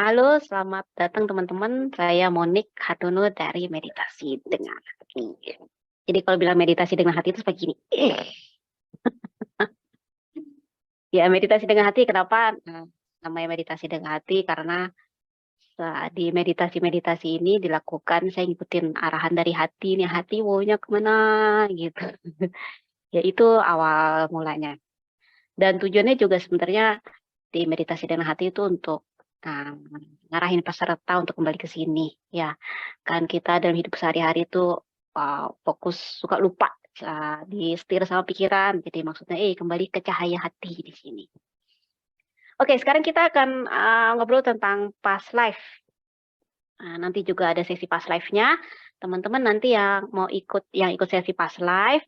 Halo, selamat datang teman-teman. Saya Monik Hardono dari Meditasi dengan Hati. Jadi kalau bilang meditasi dengan hati itu seperti gini. Ya, meditasi dengan hati kenapa namanya meditasi dengan hati? Karena di meditasi-meditasi ini dilakukan, saya ngikutin arahan dari hati, nih hati maunya kemana gitu. Ya itu awal mulanya. Dan tujuannya juga sebenarnya di meditasi dengan hati itu untuk ngarahin peserta untuk kembali ke sini ya. Kan kita dalam hidup sehari-hari itu fokus suka lupa disetir sama pikiran. Jadi maksudnya kembali ke cahaya hati di sini. Oke, sekarang kita akan ngobrol tentang past life. Nanti juga ada sesi past life-nya. Teman-teman nanti yang ikut sesi past life,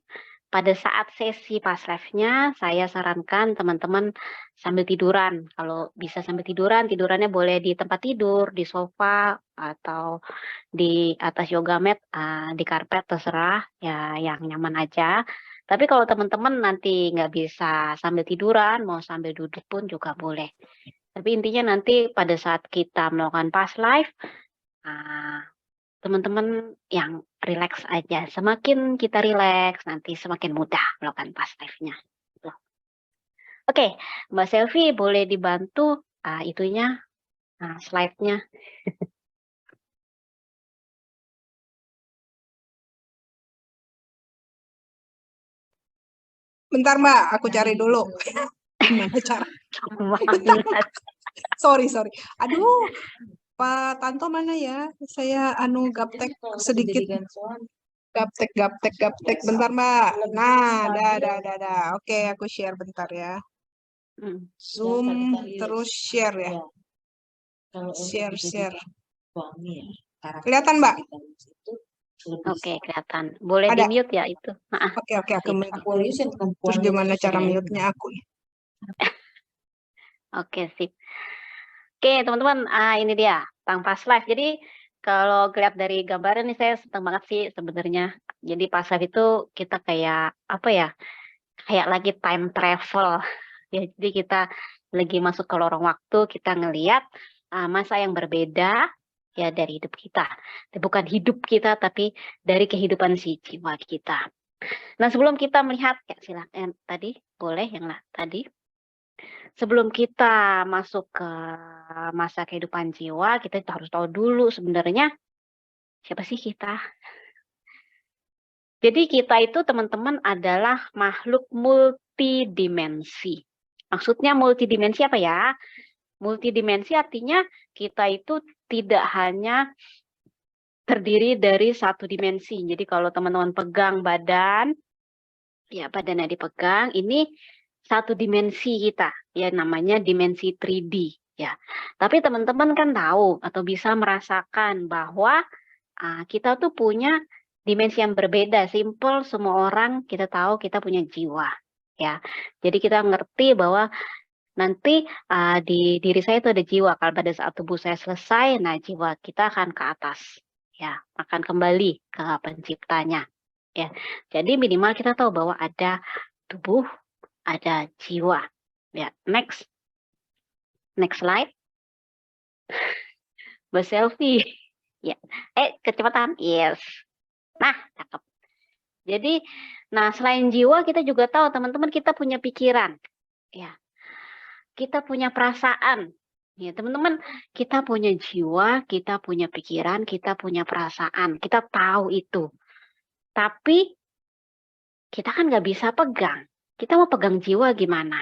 pada saat sesi past life-nya, saya sarankan teman-teman sambil tiduran. Kalau bisa sambil tiduran, tidurannya boleh di tempat tidur, di sofa, atau di atas yoga mat, di karpet, terserah, ya yang nyaman aja. Tapi kalau teman-teman nanti nggak bisa sambil tiduran, mau sambil duduk pun juga boleh. Tapi intinya nanti pada saat kita melakukan past life, teman-teman yang rileks aja. Semakin kita rileks, nanti semakin mudah melakukan past life-nya. Oke, Mbak Selvi boleh dibantu itunya, slide-nya. Bentar Mbak, aku cari dulu. Gimana cara? Sorry. Aduh, Pak Tanto mana ya? Saya gaptek sedikit. Gaptek. Bentar Mbak. Nah, dah. Oke, aku share bentar ya. Zoom terus share ya. Share. Kelihatan Mbak? Oke, kelihatan. Boleh Ada? di-mute ya itu. Oke, aku mute. Terus gimana cara mute-nya aku? Oke, sip. Oke, teman-teman, ini dia tentang past life. Jadi kalau lihat dari gambarnya nih saya senang banget sih sebenarnya. Jadi past life itu kita kayak apa ya? Kayak lagi time travel. Ya, jadi kita lagi masuk ke lorong waktu, kita ngelihat masa yang berbeda ya dari hidup kita. Bukan hidup kita, tapi dari kehidupan si jiwa kita. Nah, sebelum kita melihat, ya silakan tadi boleh yang tadi. Sebelum kita masuk ke masa kehidupan jiwa, kita itu harus tahu dulu sebenarnya siapa sih kita. Jadi kita itu teman-teman adalah makhluk multidimensi. Maksudnya multidimensi apa ya? Multidimensi artinya kita itu tidak hanya terdiri dari satu dimensi. Jadi kalau teman-teman pegang badan, ya badannya dipegang, ini satu dimensi kita, ya namanya dimensi 3D. Ya. Tapi teman-teman kan tahu atau bisa merasakan bahwa kita tuh punya dimensi yang berbeda. Simple, semua orang kita tahu kita punya jiwa. Ya, jadi kita ngerti bahwa nanti di diri saya itu ada jiwa. Kalau pada saat tubuh saya selesai, nah jiwa kita akan ke atas, ya, akan kembali ke penciptanya. Ya, jadi minimal kita tahu bahwa ada tubuh, ada jiwa. Ya, next slide. Mbak Selfie. Ya, kecepatan, yes. Nah, cakep. Jadi, nah selain jiwa kita juga tahu teman-teman kita punya pikiran, ya. Kita punya perasaan. Ya, teman-teman, kita punya jiwa, kita punya pikiran, kita punya perasaan. Kita tahu itu. Tapi kita kan nggak bisa pegang. Kita mau pegang jiwa gimana?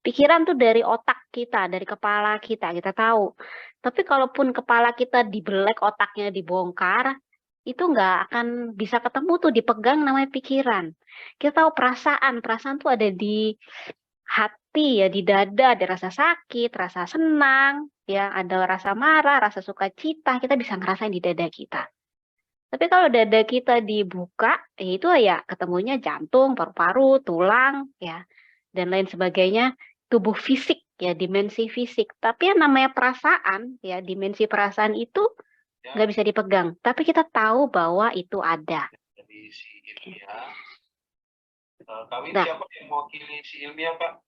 Pikiran tuh dari otak kita, dari kepala kita tahu. Tapi kalaupun kepala kita dibelek, otaknya dibongkar, itu nggak akan bisa ketemu tuh dipegang namanya pikiran. Kita tahu perasaan tuh ada di hati ya, di dada ada rasa sakit, rasa senang, ya ada rasa marah, rasa sukacita, kita bisa ngerasain di dada kita. Tapi kalau dada kita dibuka, itu ya ketemunya jantung, paru-paru, tulang, ya, dan lain sebagainya, tubuh fisik, ya, dimensi fisik. Tapi yang namanya perasaan, ya, dimensi perasaan itu nggak bisa dipegang. Tapi kita tahu bahwa itu ada. Kami siapa yang mewakili si Ilmiah, Pak?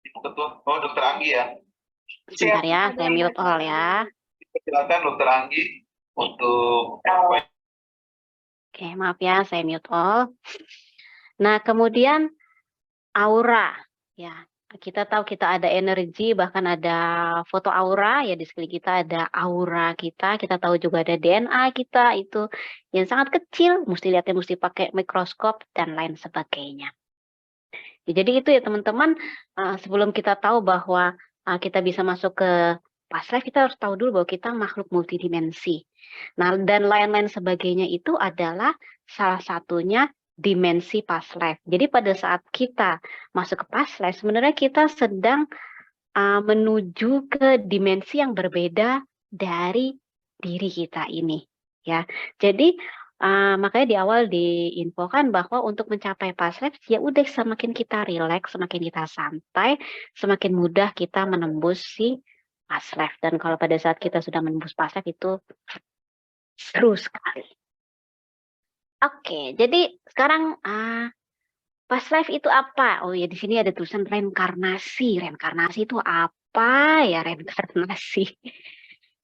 Ibu Ketua. Oh, Dokter Anggi ya. Sebentar ya, saya mute all ya. Silakan Dr. Anggi untuk Oke, maaf ya, saya mute all. Nah, kemudian aura, ya. Kita tahu kita ada energi, bahkan ada foto aura, ya di sekeliling kita ada aura kita. Kita tahu juga ada DNA kita, itu yang sangat kecil, mesti lihatnya mesti pakai mikroskop dan lain sebagainya. Ya, jadi itu ya teman-teman, sebelum kita tahu bahwa kita bisa masuk ke past life, kita harus tahu dulu bahwa kita makhluk multidimensi. Nah, dan lain-lain sebagainya itu adalah salah satunya dimensi past life. Jadi pada saat kita masuk ke past life, sebenarnya kita sedang menuju ke dimensi yang berbeda dari diri kita ini. Ya, jadi makanya di awal diinfokan bahwa untuk mencapai past life, ya udah semakin kita rileks, semakin kita santai, semakin mudah kita menembus si past life. Dan kalau pada saat kita sudah menembus past life itu seru sekali. Oke, jadi sekarang past life itu apa? Oh ya, di sini ada tulisan reinkarnasi. Reinkarnasi itu apa ya reinkarnasi?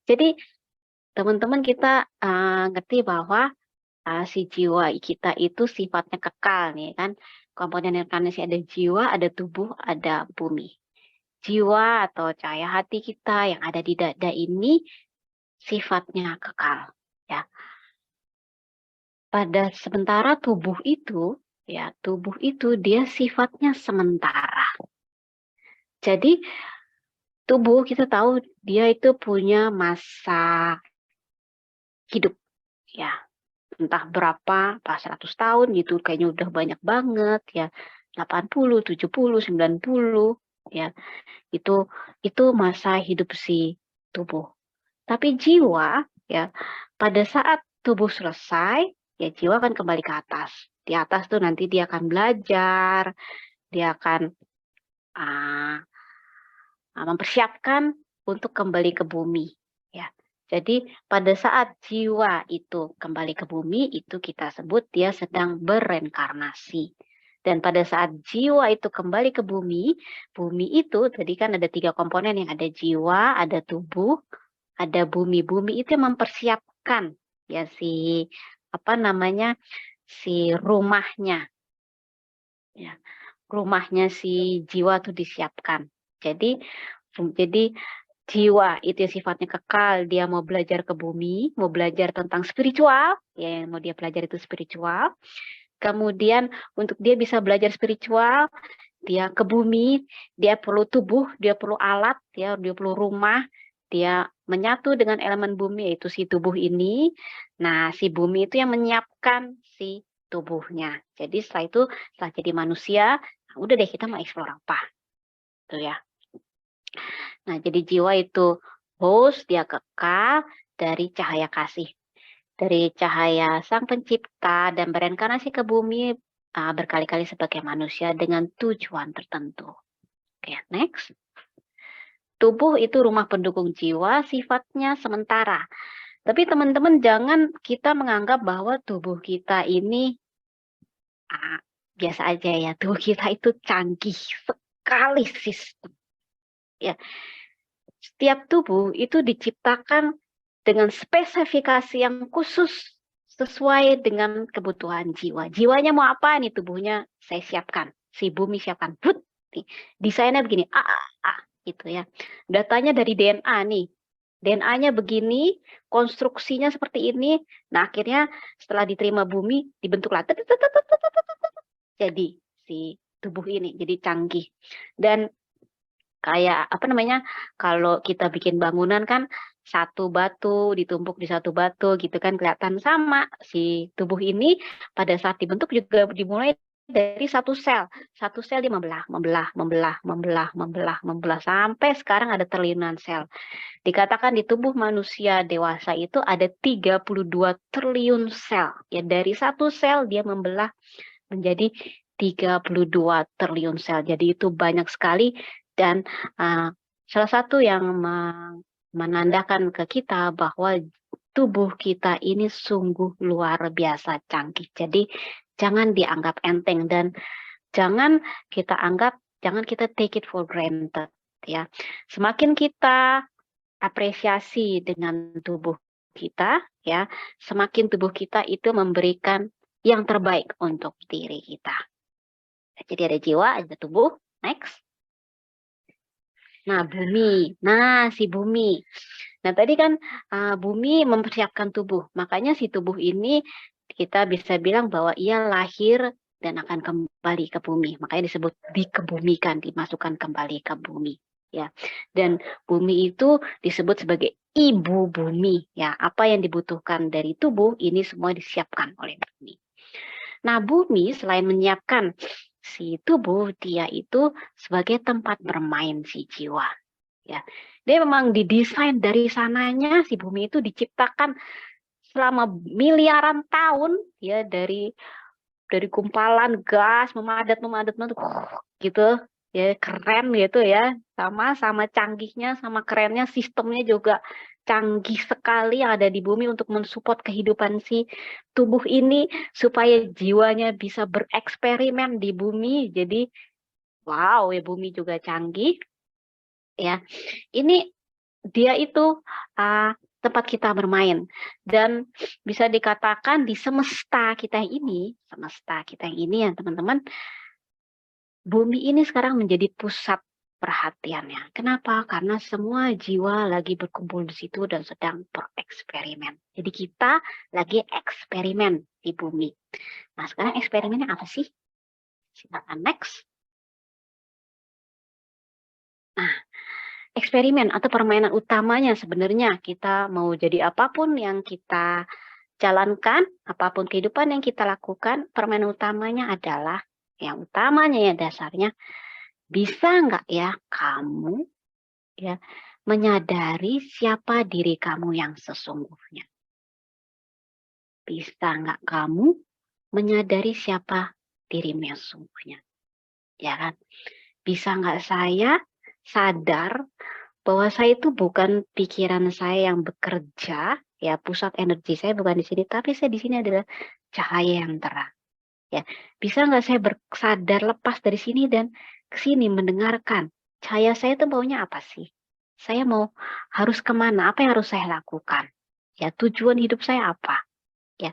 Jadi teman-teman kita ngerti bahwa si jiwa kita itu sifatnya kekal nih kan. Komponen reinkarnasi ada jiwa, ada tubuh, ada bumi. Jiwa atau cahaya hati kita yang ada di dada ini sifatnya kekal. Ya. Pada sementara tubuh itu dia sifatnya sementara. Jadi tubuh kita tahu dia itu punya masa hidup ya. Entah berapa, 100 tahun gitu, kayaknya udah banyak banget ya. 80, 70, 90 ya. Itu masa hidup si tubuh. Tapi jiwa ya, pada saat tubuh selesai, ya jiwa akan kembali ke atas. Di atas tuh nanti dia akan belajar, dia akan mempersiapkan untuk kembali ke bumi. Ya. Jadi pada saat jiwa itu kembali ke bumi, itu kita sebut dia sedang berreinkarnasi. Dan pada saat jiwa itu kembali ke bumi, bumi itu tadi kan ada 3 komponen, yang ada jiwa, ada tubuh, ada bumi. Bumi itu yang mempersiapkan ya si si rumahnya. Ya. Rumahnya si jiwa itu disiapkan. Jadi jiwa itu sifatnya kekal, dia mau belajar ke bumi, mau belajar tentang spiritual, ya yang mau dia pelajari itu spiritual. Kemudian untuk dia bisa belajar spiritual, dia ke bumi, dia perlu tubuh, dia perlu alat, dia perlu rumah, dia menyatu dengan elemen bumi yaitu si tubuh ini. Nah, si bumi itu yang menyiapkan si tubuhnya. Jadi setelah itu, setelah jadi manusia, nah udah deh kita mau explore apa. Tuh ya. Nah, jadi jiwa itu host, dia kekal dari cahaya kasih. Dari cahaya Sang Pencipta dan bereinkarnasi ke bumi berkali-kali sebagai manusia dengan tujuan tertentu. Oke, next. Tubuh itu rumah pendukung jiwa, sifatnya sementara. Tapi teman-teman jangan kita menganggap bahwa tubuh kita ini biasa aja ya. Tubuh kita itu canggih sekali sistem. Ya. Setiap tubuh itu diciptakan dengan spesifikasi yang khusus sesuai dengan kebutuhan jiwa. Jiwanya mau apa nih, tubuhnya saya siapkan. Si bumi siapkan. Desainnya begini, gitu ya. Datanya dari DNA nih. DNA-nya begini, konstruksinya seperti ini. Nah, akhirnya setelah diterima bumi, dibentuklah. Jadi si tubuh ini jadi canggih. Dan kayak kalau kita bikin bangunan kan satu batu ditumpuk di satu batu gitu kan kelihatan sama. Si tubuh ini pada saat dibentuk juga dimulai dari satu sel dia membelah sampai sekarang ada triliunan sel. Dikatakan di tubuh manusia dewasa itu ada 32 triliun sel. Ya, dari satu sel dia membelah menjadi 32 triliun sel. Jadi itu banyak sekali. Dan salah satu yang menandakan ke kita bahwa tubuh kita ini sungguh luar biasa canggih. Jadi jangan dianggap enteng dan jangan kita take it for granted ya. Semakin kita apresiasi dengan tubuh kita, ya, semakin tubuh kita itu memberikan yang terbaik untuk diri kita. Jadi ada jiwa, ada tubuh. Next. Nah, bumi. Nah, si bumi. Nah, tadi kan bumi mempersiapkan tubuh. Makanya si tubuh ini kita bisa bilang bahwa ia lahir dan akan kembali ke bumi. Makanya disebut dikebumikan, dimasukkan kembali ke bumi. Ya, dan bumi itu disebut sebagai ibu bumi. Ya, apa yang dibutuhkan dari tubuh ini semua disiapkan oleh bumi. Nah, bumi selain menyiapkan si tubuh, dia itu sebagai tempat bermain si jiwa. Ya, dia memang didesain dari sananya si bumi itu diciptakan selama miliaran tahun, ya, dari gumpalan gas memadat gitu, ya, keren gitu ya, sama canggihnya, sama kerennya, sistemnya juga canggih sekali yang ada di bumi untuk mensupport kehidupan si tubuh ini supaya jiwanya bisa bereksperimen di bumi. Jadi wow, ya, bumi juga canggih, ya. Ini dia itu tempat kita bermain, dan bisa dikatakan di semesta kita ini ya teman-teman, bumi ini sekarang menjadi pusat perhatiannya. Kenapa? Karena semua jiwa lagi berkumpul di situ dan sedang bereksperimen. Jadi kita lagi eksperimen di bumi. Nah, sekarang eksperimennya apa sih? Silakan next. Nah, eksperimen atau permainan utamanya sebenarnya kita mau jadi apapun yang kita jalankan, apapun kehidupan yang kita lakukan, permainan utamanya adalah, yang utamanya ya dasarnya, bisa nggak ya kamu, ya, menyadari siapa diri kamu yang sesungguhnya? Bisa nggak kamu menyadari siapa dirimu yang sesungguhnya? Ya kan? Bisa nggak saya sadar bahwa saya itu bukan pikiran saya yang bekerja, ya, pusat energi saya bukan di sini, tapi saya di sini adalah cahaya yang terang. Ya, bisa nggak saya sadar lepas dari sini dan ke sini mendengarkan cahaya saya itu maunya apa sih? Saya mau harus kemana? Apa yang harus saya lakukan? Ya, tujuan hidup saya apa? Ya,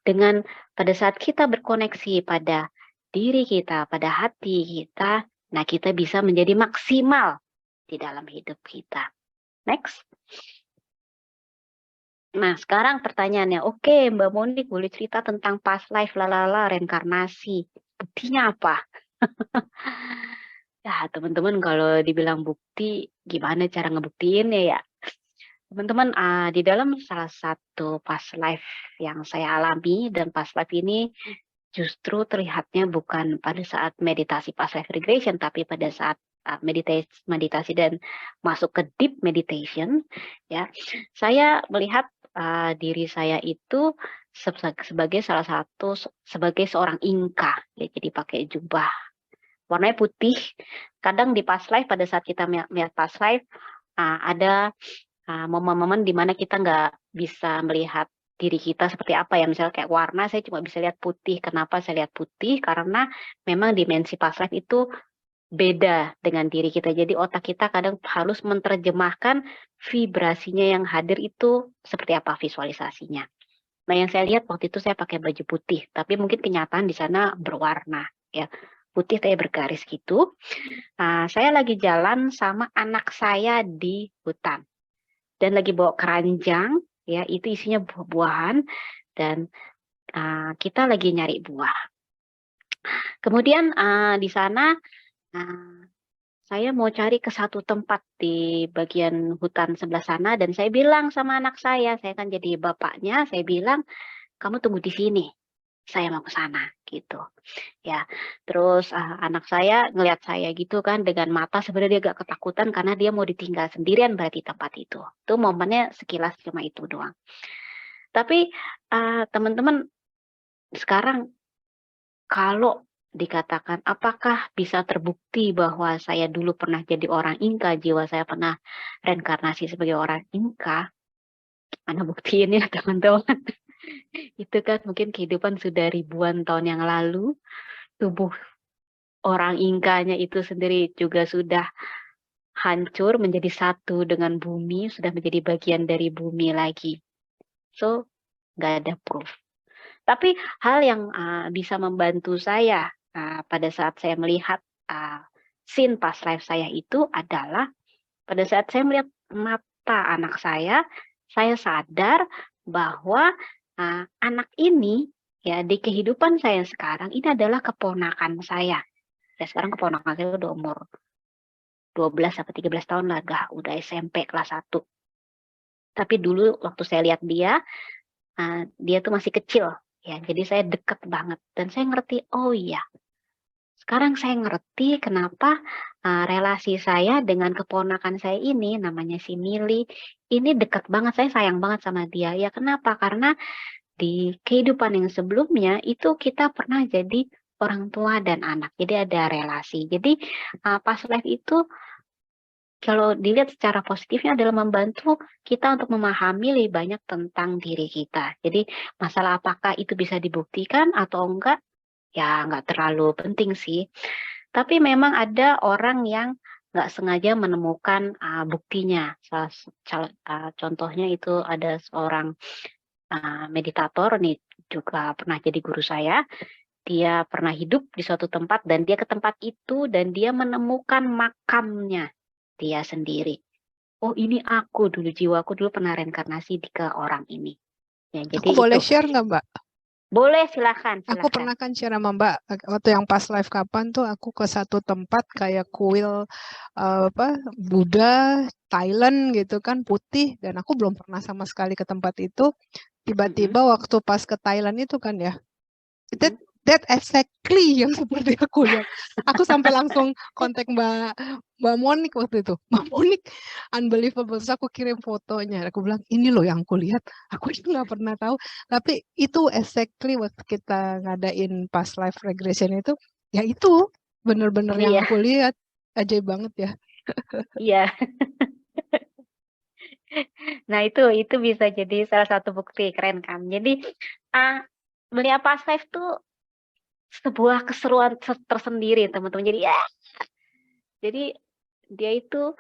dengan pada saat kita berkoneksi pada diri kita, pada hati kita, nah kita bisa menjadi maksimal di dalam hidup kita. Next. Nah, sekarang pertanyaannya, oke, Mbak Monik boleh cerita tentang past life, lalala, reinkarnasi. Buktinya apa? Ya, teman-teman kalau dibilang bukti, gimana cara ngebuktiinnya ya? Teman-teman, di dalam salah satu past life yang saya alami, dan past life ini justru terlihatnya bukan pada saat meditasi past life regression, tapi pada saat meditasi dan masuk ke deep meditation, ya, saya melihat diri saya itu sebagai sebagai seorang Inka, ya, jadi pakai jubah warnanya putih. Kadang di past life, pada saat kita melihat past life, ada momen-momen di mana kita nggak bisa melihat diri kita seperti apa ya, misalnya kayak warna saya cuma bisa lihat putih. Kenapa saya lihat putih? Karena memang dimensi past life itu beda dengan diri kita. Jadi otak kita kadang harus menerjemahkan vibrasinya yang hadir itu seperti apa visualisasinya. Nah, yang saya lihat waktu itu saya pakai baju putih, tapi mungkin kenyataan di sana berwarna, ya, putih tapi bergaris gitu. Saya lagi jalan sama anak saya di hutan dan lagi bawa keranjang, ya, itu isinya buah-buahan, dan kita lagi nyari buah. Kemudian di sana saya mau cari ke satu tempat di bagian hutan sebelah sana, dan saya bilang sama anak saya kan jadi bapaknya, saya bilang, "Kamu tunggu di sini, saya mau ke sana," gitu. Ya, terus anak saya ngelihat saya gitu kan dengan mata sebenarnya dia agak ketakutan karena dia mau ditinggal sendirian berarti tempat itu. Itu momennya sekilas cuma itu doang. Tapi teman-teman, sekarang kalau dikatakan apakah bisa terbukti bahwa saya dulu pernah jadi orang Inka, jiwa saya pernah reinkarnasi sebagai orang Inka, mana buktiinnya teman-teman? Itu kan mungkin kehidupan sudah ribuan tahun yang lalu, tubuh orang Inkanya itu sendiri juga sudah hancur menjadi satu dengan bumi, sudah menjadi bagian dari bumi lagi. So, nggak ada proof. Tapi hal yang bisa membantu saya pada saat saya melihat scene past life saya itu adalah pada saat saya melihat mata anak saya sadar bahwa anak ini ya di kehidupan saya sekarang ini adalah keponakan saya. Ya sekarang keponakan saya udah umur 12 sampai 13 tahun lah, udah SMP kelas 1. Tapi dulu waktu saya lihat dia tuh masih kecil ya, jadi saya deket banget dan saya ngerti, oh iya, sekarang saya ngerti kenapa relasi saya dengan keponakan saya ini namanya si Mili ini deket banget, saya sayang banget sama dia. Ya kenapa? Karena di kehidupan yang sebelumnya itu kita pernah jadi orang tua dan anak, jadi ada relasi. Jadi past life itu kalau dilihat secara positifnya adalah membantu kita untuk memahami lebih banyak tentang diri kita. Jadi masalah apakah itu bisa dibuktikan atau enggak, ya enggak terlalu penting sih. Tapi memang ada orang yang nggak sengaja menemukan buktinya. Contohnya itu ada seorang meditator nih, juga pernah jadi guru saya. Dia pernah hidup di suatu tempat dan dia ke tempat itu dan dia menemukan makamnya dia sendiri. Oh ini aku dulu, jiwaku dulu pernah reinkarnasi ke orang ini. Ya, jadi Aku boleh itu. share nggak, Mbak? Boleh, silakan. Aku pernah kan share sama Mbak, waktu yang pas live kapan tuh aku ke satu tempat kayak kuil Buddha Thailand gitu kan, putih, dan aku belum pernah sama sekali ke tempat itu. Tiba-tiba waktu pas ke Thailand itu kan ya, that exactly yang seperti aku lihat. Aku sampai langsung kontak Mbak Monik waktu itu. Mbak Monik, unbelievable. Terus aku kirim fotonya. Aku bilang, ini loh yang aku lihat. Aku itu nggak pernah tahu. Tapi itu exactly waktu kita ngadain past life regression itu, ya itu bener-bener yang aku lihat. Ajaib banget ya. Iya. Nah itu bisa jadi salah satu bukti, keren kan. Jadi melihat past life tuh sebuah keseruan tersendiri teman-teman. Jadi dia itu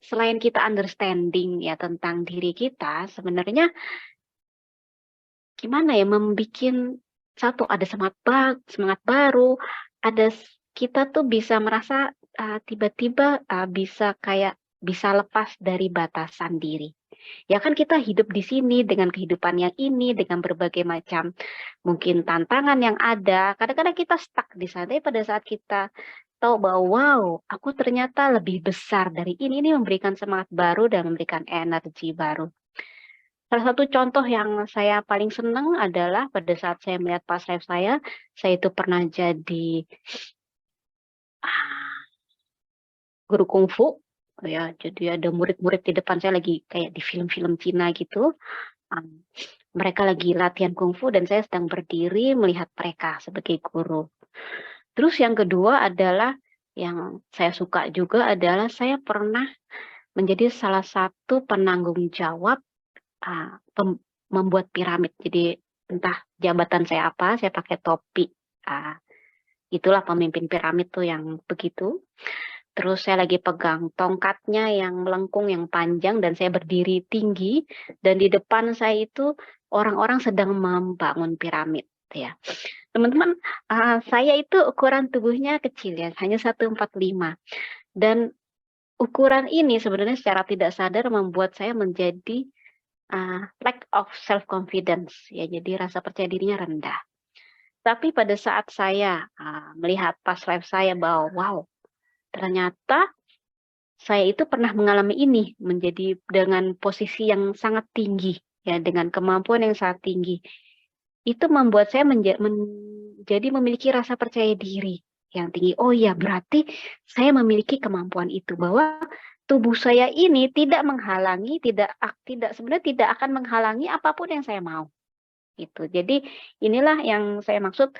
selain kita understanding ya tentang diri kita, sebenarnya gimana ya, membikin satu ada semangat baru, ada kita tuh bisa merasa tiba-tiba bisa kayak bisa lepas dari batasan diri. Ya kan kita hidup di sini dengan kehidupan yang ini, dengan berbagai macam mungkin tantangan yang ada. Kadang-kadang kita stuck di sana, tapi pada saat kita tahu bahwa wow, aku ternyata lebih besar dari ini memberikan semangat baru dan memberikan energi baru. Salah satu contoh yang saya paling senang adalah pada saat saya melihat past life saya itu pernah jadi guru kungfu. Ya, jadi ada murid-murid di depan saya lagi kayak di film-film Cina gitu. Mereka lagi latihan kungfu dan saya sedang berdiri melihat mereka sebagai guru. Terus yang kedua adalah yang saya suka juga adalah saya pernah menjadi salah satu penanggung jawab membuat piramid. Jadi entah jabatan saya apa, saya pakai topi. Itulah pemimpin piramid tuh yang begitu. Terus saya lagi pegang tongkatnya yang melengkung, yang panjang, dan saya berdiri tinggi. Dan di depan saya itu orang-orang sedang membangun piramid. Ya, teman-teman, saya itu ukuran tubuhnya kecil ya, hanya 145. Dan ukuran ini sebenarnya secara tidak sadar membuat saya menjadi lack of self-confidence. Ya, jadi rasa percaya dirinya rendah. Tapi pada saat saya melihat past life saya bahwa wow, ternyata saya itu pernah mengalami ini menjadi dengan posisi yang sangat tinggi ya, dengan kemampuan yang sangat tinggi. Itu membuat saya menjadi memiliki rasa percaya diri yang tinggi. Oh iya, berarti saya memiliki kemampuan itu, bahwa tubuh saya ini tidak menghalangi, sebenarnya tidak akan menghalangi apapun yang saya mau. Itu. Jadi inilah yang saya maksud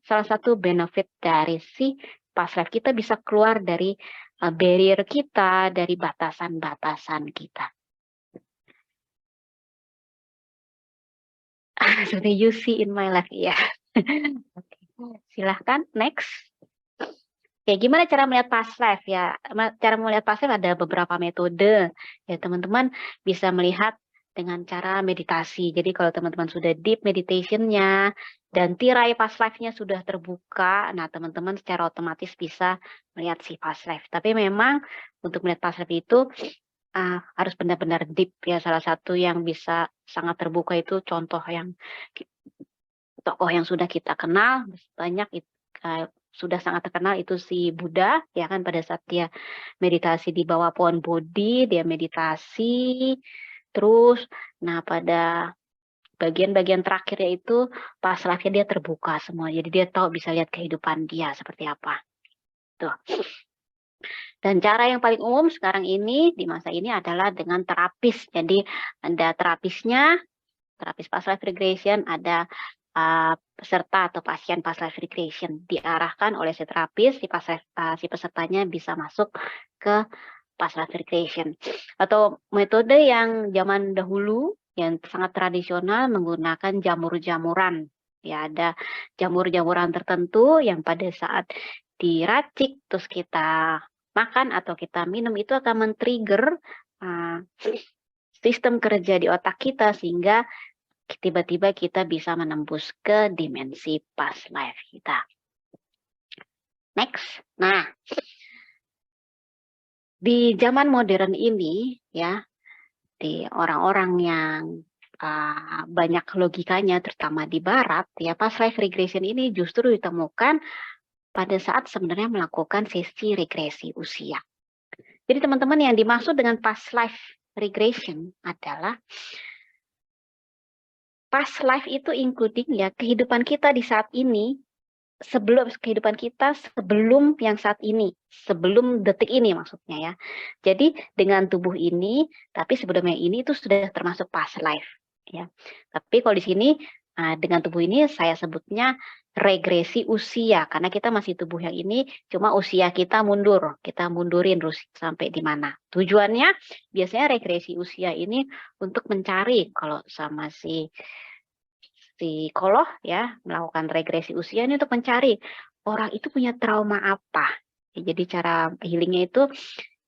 salah satu benefit dari si past life, kita bisa keluar dari barrier kita, dari batasan-batasan kita. Seperti you see in my life, ya. Oke. Silahkan, next. Ya, gimana cara melihat past life ya? Cara melihat past life ada beberapa metode. Ya, teman-teman bisa melihat dengan cara meditasi. Jadi kalau teman-teman sudah deep meditation-nya dan tirai past life-nya sudah terbuka, nah teman-teman secara otomatis bisa melihat si past life. Tapi memang untuk melihat past life itu harus benar-benar deep ya. Salah satu yang bisa sangat terbuka itu contoh yang tokoh yang sudah kita kenal banyak sudah sangat terkenal itu si Buddha ya kan, pada saat dia meditasi di bawah pohon Bodhi, dia meditasi terus, nah pada bagian-bagian terakhirnya itu pas life-nya dia terbuka semua, jadi dia tahu, bisa lihat kehidupan dia seperti apa tuh. Dan cara yang paling umum sekarang ini di masa ini adalah dengan terapis. Jadi ada terapisnya, terapis past life regression, ada peserta atau pasien past life regression diarahkan oleh si terapis, si pesertanya bisa masuk ke past life regression. Atau metode yang zaman dahulu yang sangat tradisional menggunakan jamur-jamuran. Ya, ada jamur-jamuran tertentu yang pada saat diracik terus kita makan atau kita minum itu akan men-trigger sistem kerja di otak kita sehingga tiba-tiba kita bisa menembus ke dimensi past life kita. Next. Nah, di zaman modern ini ya, di orang-orang yang banyak logikanya terutama di barat ya, past life regression ini justru ditemukan pada saat sebenarnya melakukan sesi regresi usia. Jadi teman-teman yang dimaksud dengan past life regression adalah past life itu including ya kehidupan kita di saat ini, sebelum kehidupan kita sebelum yang saat ini, sebelum detik ini maksudnya ya. Jadi dengan tubuh ini, tapi sebelumnya ini itu sudah termasuk past life ya. Tapi kalau di sini dengan tubuh ini saya sebutnya regresi usia karena kita masih tubuh yang ini, cuma usia kita mundur, kita mundurin terus sampai di mana. Tujuannya biasanya regresi usia ini untuk mencari, kalau sama si psikolog ya melakukan regresi usia ini untuk mencari orang itu punya trauma apa. Ya, jadi cara healingnya itu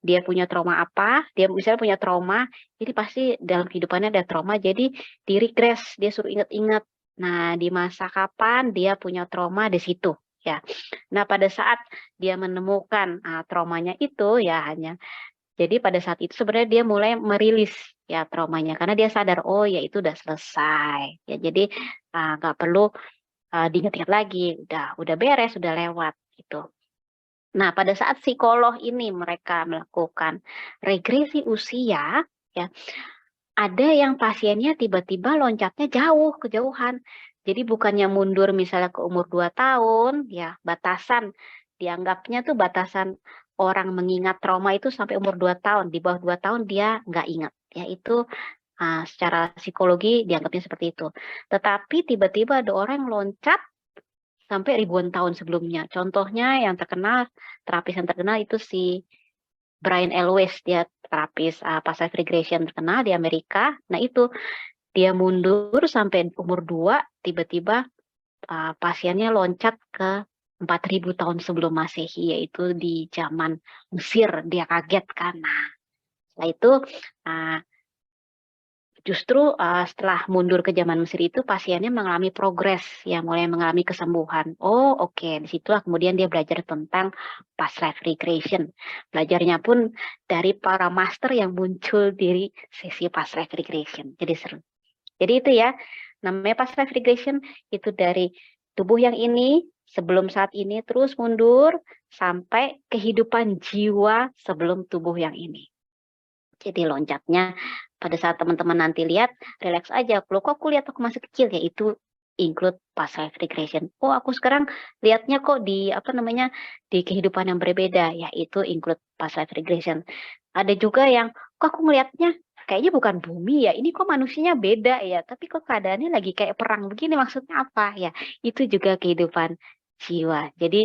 dia punya trauma apa, dia misalnya punya trauma, jadi pasti dalam kehidupannya ada trauma, jadi di regres, dia suruh ingat-ingat. Nah, di masa kapan dia punya trauma di situ ya. Nah, pada saat dia menemukan traumanya itu ya hanya jadi pada saat itu sebenarnya dia mulai merilis ya traumanya karena dia sadar oh ya itu udah selesai ya, jadi nggak perlu diingat-ingat lagi, udah beres, udah lewat gitu. Nah pada saat psikolog ini mereka melakukan regresi usia ya, ada yang pasiennya tiba-tiba loncatnya jauh, kejauhan. Jadi bukannya mundur misalnya ke umur 2 tahun, ya batasan, dianggapnya tuh batasan orang mengingat trauma itu sampai umur 2 tahun. Di bawah 2 tahun dia nggak ingat. Ya itu secara psikologi dianggapnya seperti itu. Tetapi tiba-tiba ada orang yang loncat sampai ribuan tahun sebelumnya. Contohnya yang terkenal, terapis yang terkenal itu si Brian Elwes, dia terapis past life regression terkenal di Amerika. Nah itu dia mundur sampai umur 2, tiba-tiba pasiennya loncat ke 4000 tahun sebelum Masehi, yaitu di zaman Mesir. Dia kaget kan. Nah, setelah itu justru setelah mundur ke zaman Mesir itu pasiennya mengalami progres, ya mulai mengalami kesembuhan. Oh oke, disitulah kemudian dia belajar tentang past life regression. Belajarnya pun dari para master yang muncul di sesi past life regression. Jadi seru. Jadi itu ya, namanya past life regression itu dari tubuh yang ini, sebelum saat ini, terus mundur sampai kehidupan jiwa sebelum tubuh yang ini. Jadi loncatnya pada saat teman-teman nanti lihat, relax aja. Loh kok aku lihat aku masih kecil, ya itu include past life regression. Oh aku sekarang lihatnya kok di di kehidupan yang berbeda, ya itu include past life regression. Ada juga yang kok aku ngelihatnya kayaknya bukan bumi ya, ini kok manusianya beda ya, tapi kok keadaannya lagi kayak perang begini, maksudnya apa ya? Itu juga kehidupan jiwa. Jadi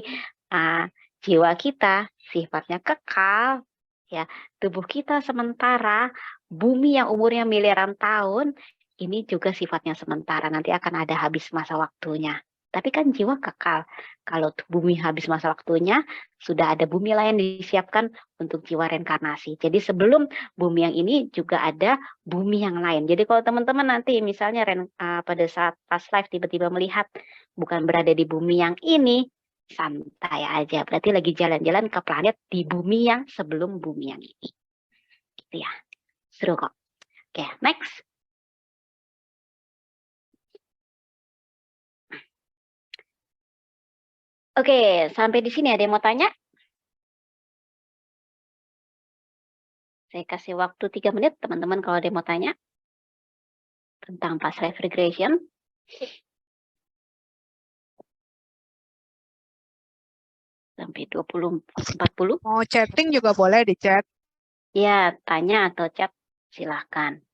jiwa kita sifatnya kekal, ya tubuh kita sementara, bumi yang umurnya miliaran tahun ini juga sifatnya sementara, nanti akan ada habis masa waktunya. Tapi kan jiwa kekal. Kalau bumi habis masa waktunya, sudah ada bumi lain disiapkan untuk jiwa reinkarnasi. Jadi sebelum bumi yang ini juga ada bumi yang lain. Jadi kalau teman-teman nanti misalnya pada saat past life tiba-tiba melihat bukan berada di bumi yang ini, santai aja. Berarti lagi jalan-jalan ke planet di bumi yang sebelum bumi yang ini. Gitu ya. Seru kok. Oke, next. Oke, sampai di sini ada yang mau tanya? Saya kasih waktu 3 menit, teman-teman, kalau ada yang mau tanya tentang past life regression. Sampai 20-40. Mau chatting juga boleh di chat. Ya, tanya atau chat, silahkan.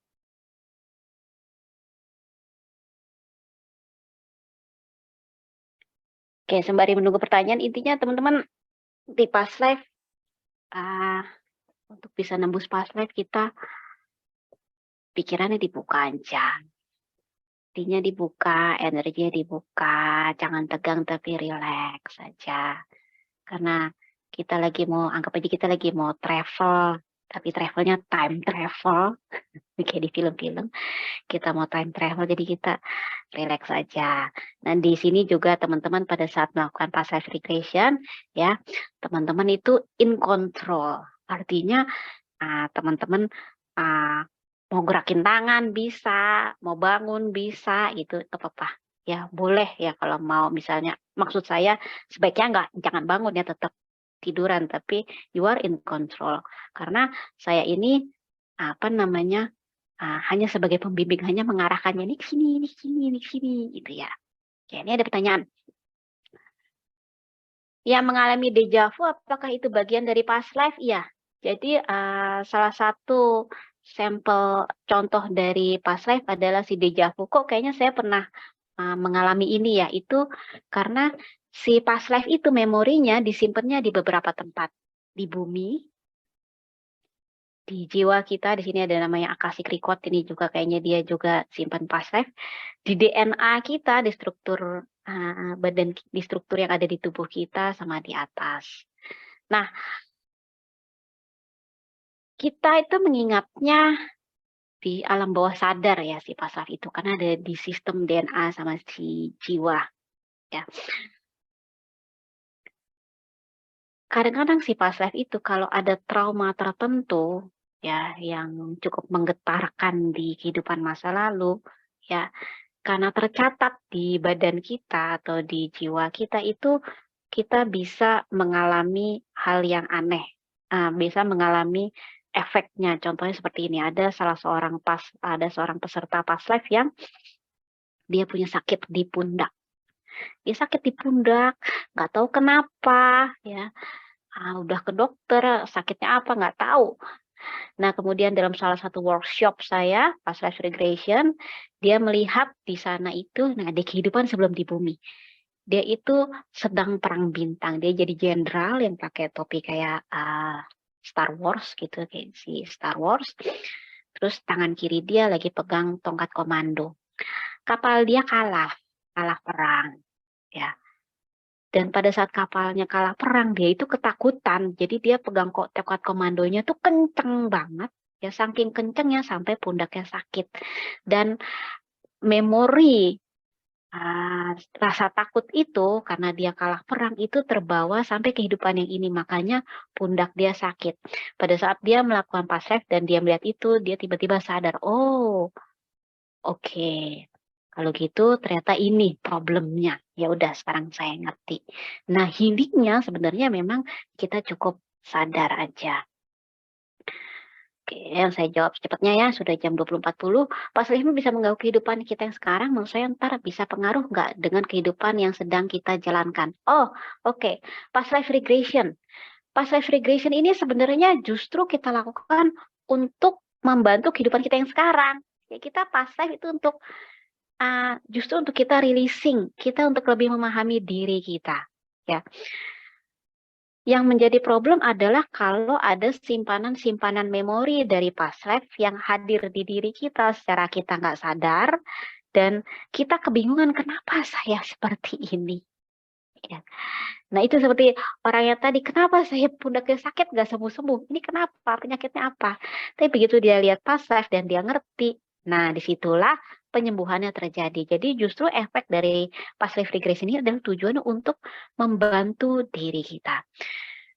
Oke, sembari menunggu pertanyaan, intinya teman-teman di past life, untuk bisa nembus past life kita pikirannya dibuka aja. Hatinya dibuka, energinya dibuka, jangan tegang tapi relax saja. Karena kita lagi mau, anggap aja kita lagi mau travel, tapi travelnya time travel, kayak di film-film. Kita mau time travel, jadi kita relax saja. Dan di sini juga teman-teman pada saat melakukan past life regression, ya, teman-teman itu in control. Artinya teman-teman mau gerakin tangan bisa, mau bangun bisa, gitu, apa-apa. Ya boleh ya kalau mau, misalnya, maksud saya sebaiknya jangan bangun ya, tetap tiduran, tapi you are in control. Karena saya ini hanya sebagai pembimbing, hanya mengarahkannya ini ke sini, ini ke sini, ini ke sini, gitu ya. Oke, ini ada pertanyaan. Yang mengalami deja vu, apakah itu bagian dari past life? Iya. Jadi salah satu sampel contoh dari past life adalah si deja vu. Kok kayaknya saya pernah mengalami ini ya, itu karena si past life itu memorinya disimpannya di beberapa tempat. Di bumi, di jiwa kita, di sini ada namanya akashic record, ini juga kayaknya dia juga simpan past life. Di DNA kita, di struktur badan, di struktur yang ada di tubuh kita, sama di atas. Nah, kita itu mengingatnya di alam bawah sadar ya, si past life itu, karena ada di sistem DNA sama si jiwa ya. Kadang-kadang si past life itu kalau ada trauma tertentu ya yang cukup menggetarkan di kehidupan masa lalu ya, karena tercatat di badan kita atau di jiwa kita itu, kita bisa mengalami hal yang aneh, bisa mengalami efeknya. Contohnya seperti ini, ada seorang peserta past life yang dia punya sakit di pundak. Dia sakit di pundak, nggak tahu kenapa ya. Udah ke dokter, sakitnya apa nggak tahu. Nah, kemudian dalam salah satu workshop saya, past life regression, dia melihat di sana itu, nah, di kehidupan sebelum di bumi. Dia itu sedang perang bintang. Dia jadi jenderal yang pakai topi kayak Star Wars gitu, kayak si Star Wars. Terus tangan kiri dia lagi pegang tongkat komando. Kapal dia kalah perang, ya. Dan pada saat kapalnya kalah perang, dia itu ketakutan. Jadi dia pegang tongkat komandonya tuh kenceng banget. Ya saking kencengnya sampai pundaknya sakit. Dan memori rasa takut itu karena dia kalah perang itu terbawa sampai kehidupan yang ini. Makanya pundak dia sakit. Pada saat dia melakukan past life dan dia melihat itu, dia tiba-tiba sadar, oh oke. Kalau gitu ternyata ini problemnya. Ya udah, sekarang saya ngerti. Nah, healingnya sebenarnya memang kita cukup sadar aja. Oke, yang saya jawab secepatnya ya, sudah jam 20.40. Past life bisa mengganggu kehidupan kita yang sekarang, menurut saya ntar bisa pengaruh nggak dengan kehidupan yang sedang kita jalankan? Oh, oke. Past life regression. Past life regression ini sebenarnya justru kita lakukan untuk membantu kehidupan kita yang sekarang. Ya, kita past life itu untuk justru untuk kita releasing, kita untuk lebih memahami diri kita. Ya. Yang menjadi problem adalah kalau ada simpanan-simpanan memori dari past life yang hadir di diri kita secara kita nggak sadar, dan kita kebingungan kenapa saya seperti ini. Ya. Nah itu seperti orang yang tadi, kenapa saya pundaknya sakit gak sembuh-sembuh? Ini kenapa? Penyakitnya apa? Tapi begitu dia lihat past life dan dia ngerti, nah disitulah penyembuhannya terjadi. Jadi justru efek dari past life regression ini adalah tujuannya untuk membantu diri kita.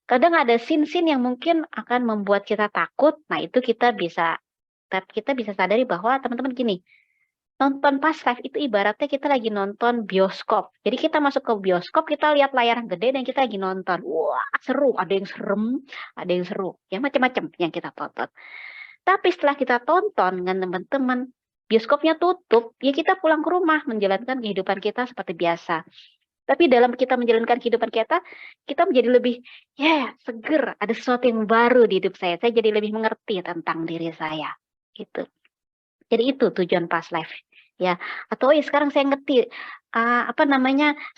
Kadang ada scene-scene yang mungkin akan membuat kita takut, nah itu kita bisa sadari bahwa teman-teman gini, nonton past life itu ibaratnya kita lagi nonton bioskop. Jadi kita masuk ke bioskop, kita lihat layar yang gede dan kita lagi nonton. Wah, seru. Ada yang serem, ada yang seru. Ya macam-macam yang kita tonton. Tapi setelah kita tonton dengan teman-teman, bioskopnya tutup, ya kita pulang ke rumah menjalankan kehidupan kita seperti biasa. Tapi dalam kita menjalankan kehidupan kita menjadi lebih seger. Ada sesuatu yang baru di hidup saya. Saya jadi lebih mengerti tentang diri saya. Gitu. Jadi itu tujuan past life. Ya, atau sekarang saya ngerti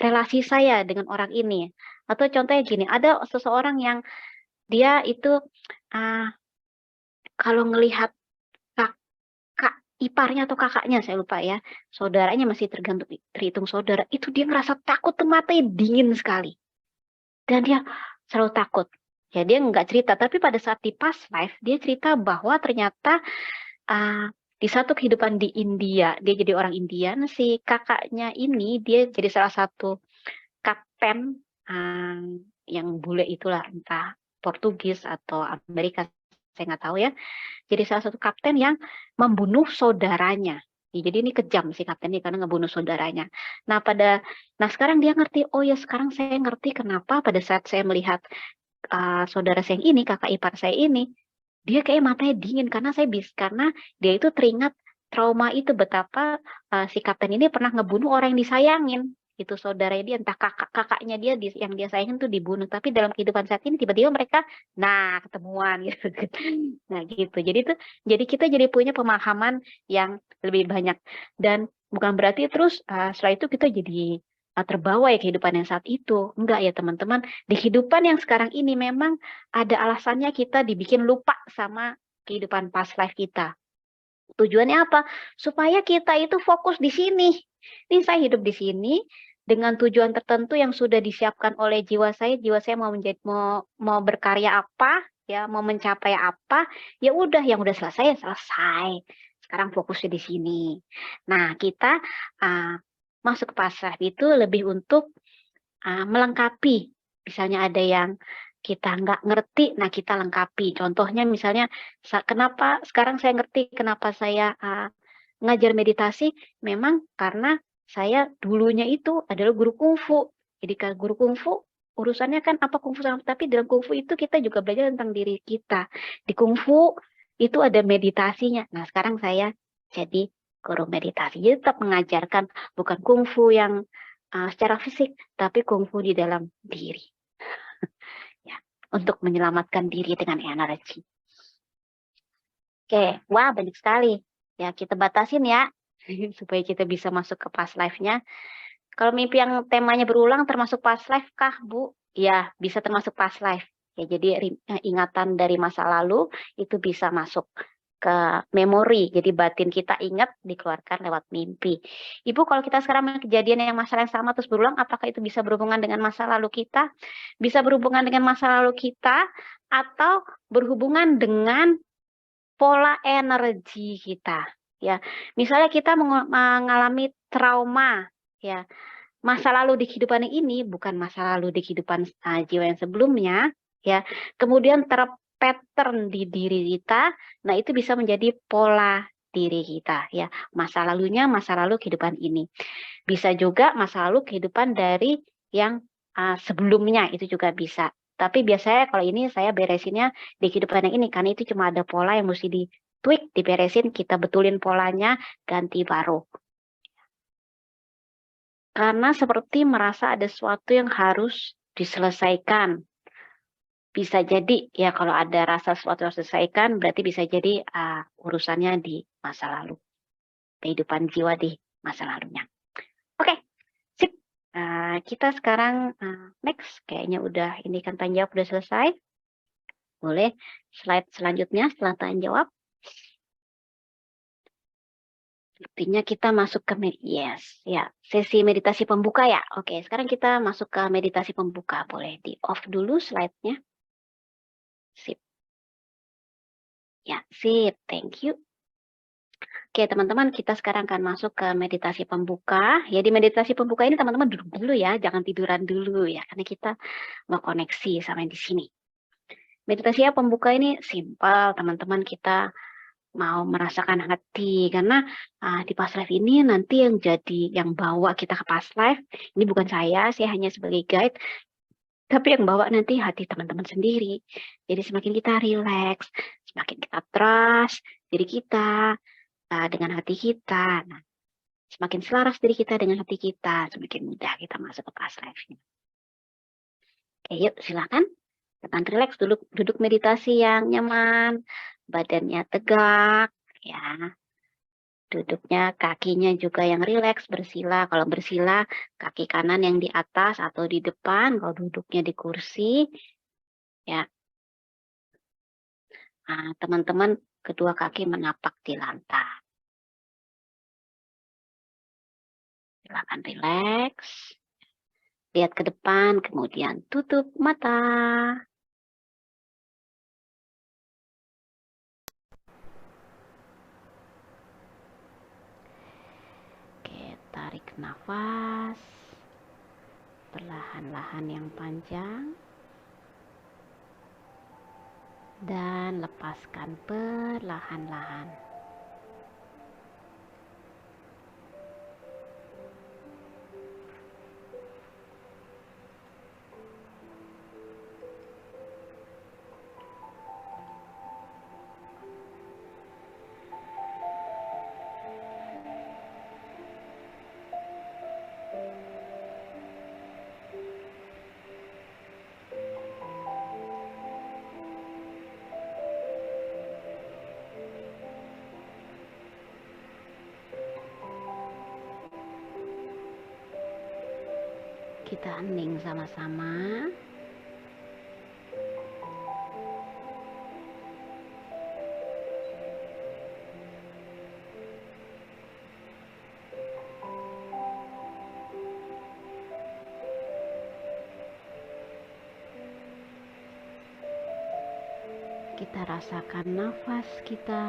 relasi saya dengan orang ini. Atau contohnya gini, ada seseorang yang dia itu kalau ngelihat kak iparnya atau kakaknya, saya lupa ya, saudaranya masih terhitung saudara, itu dia ngerasa takut, matanya dingin sekali. Dan dia selalu takut. Ya dia nggak cerita, tapi pada saat di past life, dia cerita bahwa ternyata di satu kehidupan di India, dia jadi orang Indian, si kakaknya ini dia jadi salah satu kapten yang bule itulah, entah Portugis atau Amerika, saya nggak tahu ya. Jadi salah satu kapten yang membunuh saudaranya. Ya, jadi ini kejam si kapten ini karena ngebunuh saudaranya. Nah sekarang dia ngerti, oh ya sekarang saya ngerti kenapa pada saat saya melihat saudara saya yang ini, kakak ipar saya ini, dia kayak matanya dingin karena dia itu teringat trauma itu, betapa si kapten ini pernah ngebunuh orang yang disayangin. Itu saudaranya dia, entah kakaknya dia yang dia sayangin tuh dibunuh. Tapi dalam kehidupan saat ini tiba-tiba mereka ketemuan gitu. Nah gitu. Jadi kita jadi punya pemahaman yang lebih banyak, dan bukan berarti terus setelah itu kita jadi terbawa ya kehidupan yang saat itu. Enggak ya teman-teman, di kehidupan yang sekarang ini memang ada alasannya kita dibikin lupa sama kehidupan past life kita. Tujuannya apa? Supaya kita itu fokus di sini. Ini saya hidup di sini dengan tujuan tertentu yang sudah disiapkan oleh jiwa saya. Jiwa saya mau berkarya apa, ya, mau mencapai apa, ya udah, yang udah selesai ya selesai. Sekarang fokusnya di sini. Nah, kita masuk ke past life itu lebih untuk melengkapi. Misalnya ada yang kita nggak ngerti, nah kita lengkapi. Contohnya misalnya, kenapa sekarang saya ngerti kenapa saya ngajar meditasi, memang karena saya dulunya itu adalah guru kungfu. Jadi kalau guru kungfu, urusannya kan apa kungfu, tapi dalam kungfu itu kita juga belajar tentang diri kita. Di kungfu itu ada meditasinya. Nah sekarang saya jadi guru meditasi. Jadi tetap mengajarkan bukan kungfu yang secara fisik, tapi kungfu di dalam diri. Ya, untuk menyelamatkan diri dengan energi. Oke, wah banyak sekali. Ya, kita batasin ya, supaya kita bisa masuk ke past life-nya. Kalau mimpi yang temanya berulang termasuk past life kah, Bu? Ya, bisa termasuk past life. Ya, jadi ingatan dari masa lalu itu bisa masuk ke memori. Jadi batin kita ingat dikeluarkan lewat mimpi. Ibu, kalau kita sekarang kejadian yang masalah yang sama terus berulang, apakah itu bisa berhubungan dengan masa lalu kita? Bisa berhubungan dengan masa lalu kita atau berhubungan dengan pola energi kita. Ya, misalnya kita mengalami trauma, ya, masa lalu di kehidupan ini bukan masa lalu di kehidupan jiwa yang sebelumnya, ya. Kemudian terpattern di diri kita, nah itu bisa menjadi pola diri kita, ya. Masa lalunya masa lalu kehidupan ini. Bisa juga masa lalu kehidupan dari yang sebelumnya, itu juga bisa. Tapi biasanya kalau ini saya beresinnya di kehidupan yang ini, karena itu cuma ada pola yang mesti di-tweak, diberesin, kita betulin polanya, ganti baru. Karena seperti merasa ada sesuatu yang harus diselesaikan. Bisa jadi ya kalau ada rasa sesuatu harus diselesaikan, berarti bisa jadi urusannya di masa lalu. Kehidupan jiwa di masa lalunya. Oke, sip. Kita sekarang next. Kayaknya udah, ini kan tanya jawab udah selesai. Boleh slide selanjutnya setelah tanya jawab. Sepertinya kita masuk ke sesi meditasi pembuka ya. Oke, sekarang kita masuk ke meditasi pembuka. Boleh di off dulu slide-nya. Sip. Ya, sip. Thank you. Oke, teman-teman, kita sekarang akan masuk ke meditasi pembuka. Ya, di meditasi pembuka ini teman-teman duduk dulu ya, jangan tiduran dulu ya, karena kita mau koneksi sama yang di sini. Meditasi pembuka ini simpel, teman-teman. Kita mau merasakan hati, karena di past life ini nanti yang bawa kita ke past life ini bukan saya hanya sebagai guide, tapi yang bawa nanti hati teman-teman sendiri. Jadi semakin kita relax, semakin kita trust diri kita dengan hati kita. Nah, semakin selaras diri kita dengan hati kita, semakin mudah kita masuk ke past life. Oke, yuk silakan. Tekan relax, duduk meditasi yang nyaman, badannya tegak, ya. Duduknya, kakinya juga yang rileks, bersila. Kalau bersila, kaki kanan yang di atas atau di depan. Kalau duduknya di kursi, ya. Nah, teman-teman, kedua kaki menapak di lantai. Silakan rileks. Lihat ke depan, kemudian tutup mata. Oke, tarik nafas. Perlahan-lahan yang panjang. Dan lepaskan perlahan-lahan. Kita hening sama-sama. Kita rasakan nafas kita.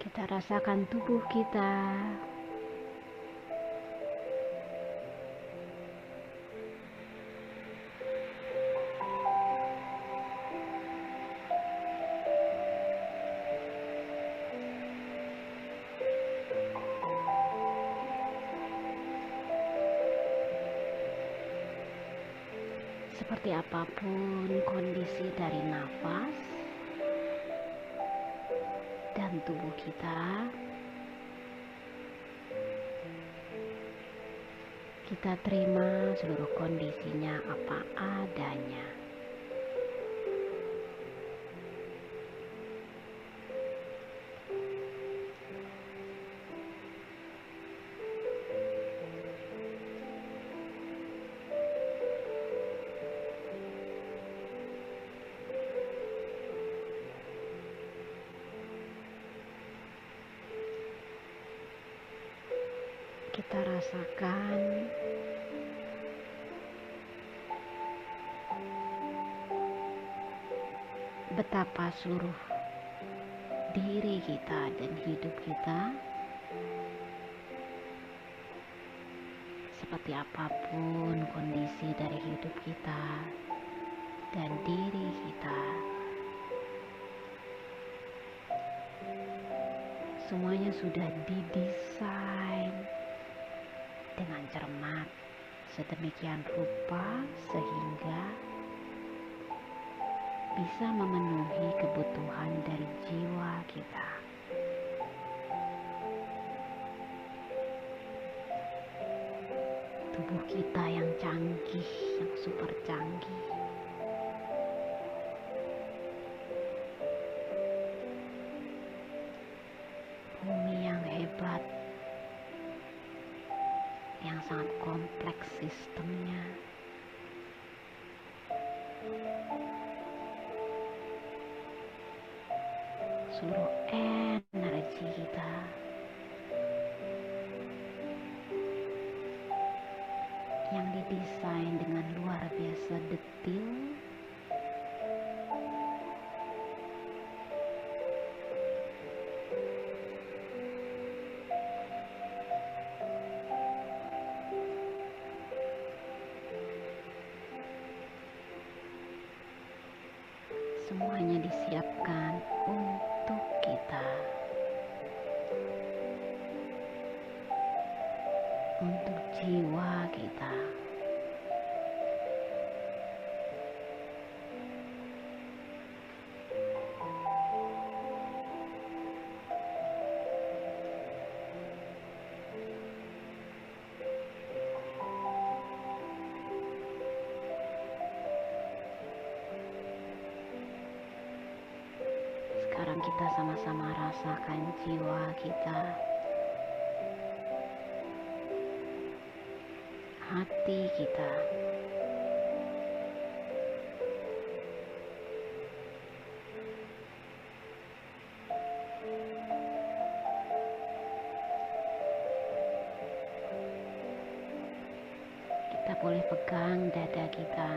Kita rasakan tubuh kita. Seperti apapun kondisi dari nafas dan tubuh kita, kita terima seluruh kondisinya apa adanya. Kita rasakan betapa seluruh diri kita dan hidup kita, seperti apapun kondisi dari hidup kita dan diri kita, semuanya sudah didesain dengan cermat sedemikian rupa sehingga bisa memenuhi kebutuhan dari jiwa kita. tubuh kita yang canggih, yang super canggih. Bumi yang hebat, yang sangat kompleks sistemnya. Seluruh energi kita yang didesain dengan luar biasa detil, semuanya disiapkan untuk kita, untuk jiwa kita. Sekarang kita sama-sama rasakan jiwa kita, hati kita, kita boleh pegang dada kita.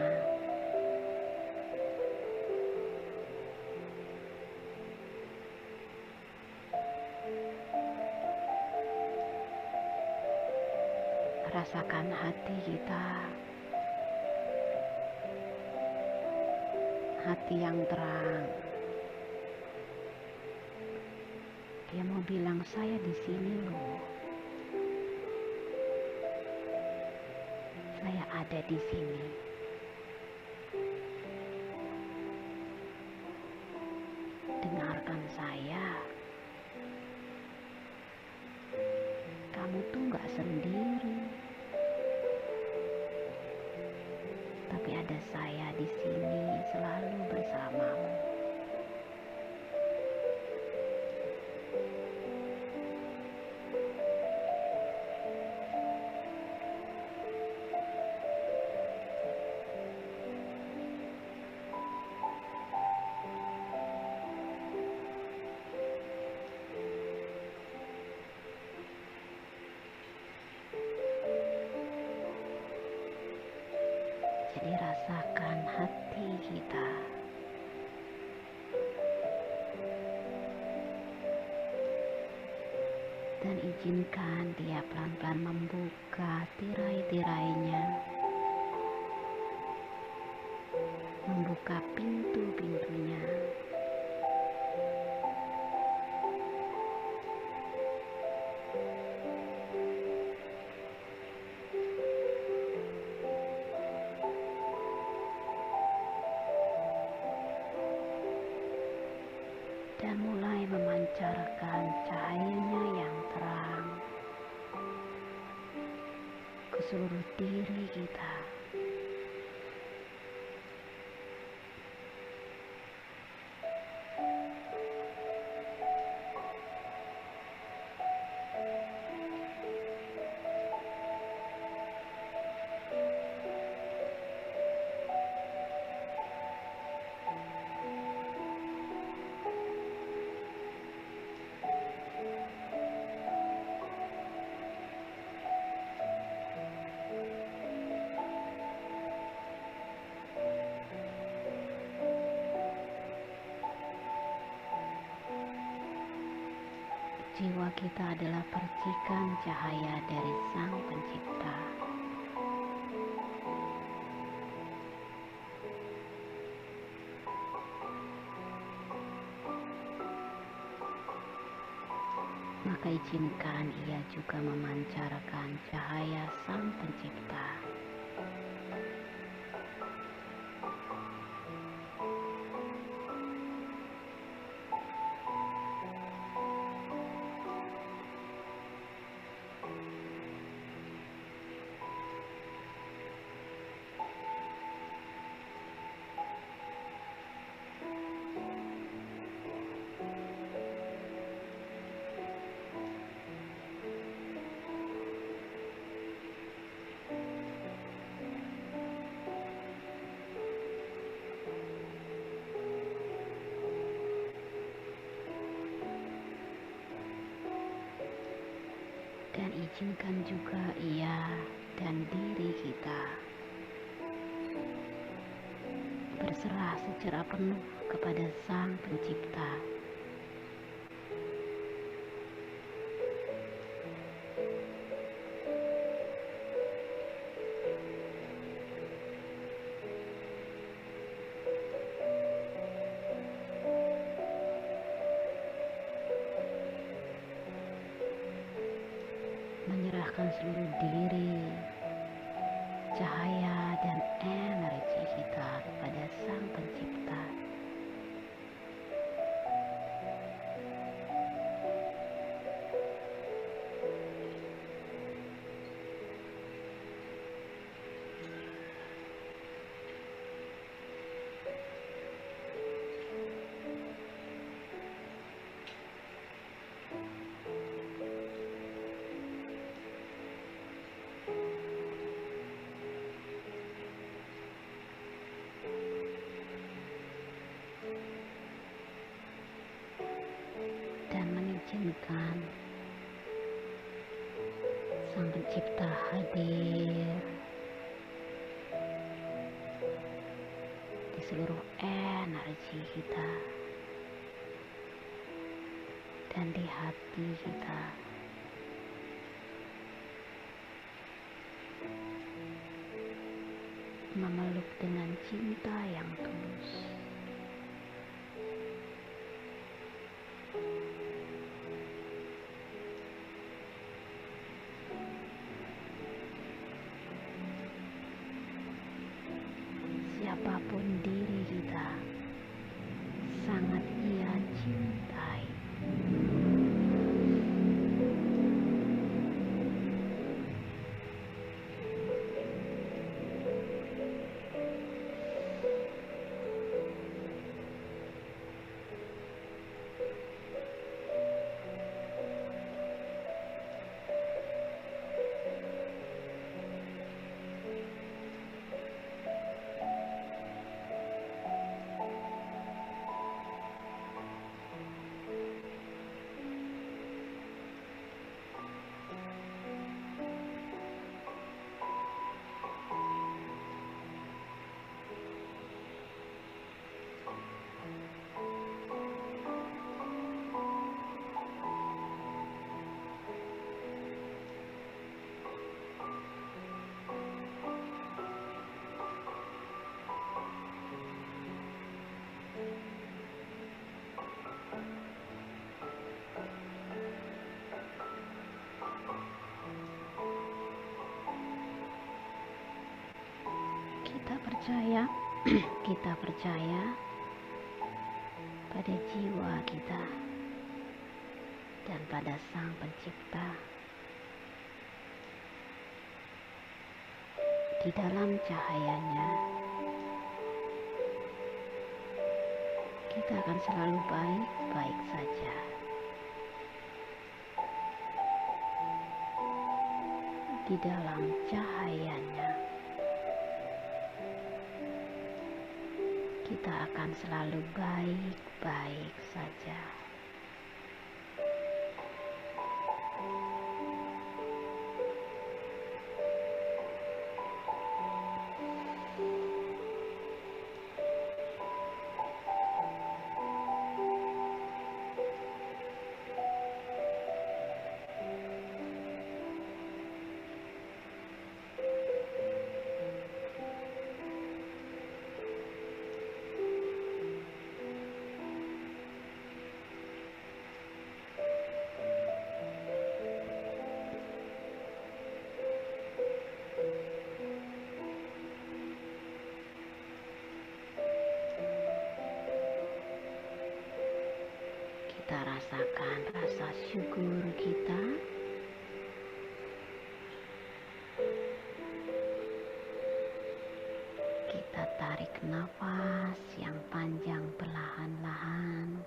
Rasakan hati kita, hati yang terang. Dia mau bilang, saya di sini loh. Saya ada di sini. Dengarkan saya. Kamu tuh gak sendiri. Tapi ada saya di sini selalu bersamamu. Jadi rasakan hati kita. Dan izinkan dia pelan-pelan membuka tirai-tirainya. Membuka pintu-pintunya. Dan mulai memancarkan cahayanya yang terang ke seluruh diri kita. Jiwa kita adalah percikan cahaya dari Sang Pencipta. Maka izinkan ia juga memancarkan cahaya Sang Pencipta. mengizinkan juga ia dan diri kita berserah secara penuh kepada Sang Pencipta. Menyerahkan seluruh diri, cahaya dan energi kita kepada Sang Pencipta. Dan mengizinkan Sang Pencipta hadir di seluruh energi kita dan di hati kita. Memeluk dengan cinta yang tulus. Siapapun diri kita, sangat ia cintai. Kita percaya pada jiwa kita dan pada Sang Pencipta. Di dalam cahayanya, kita akan selalu baik-baik saja. Di dalam cahayanya, kita akan selalu baik-baik saja. Kita rasakan rasa syukur kita. Kita tarik nafas yang panjang perlahan-lahan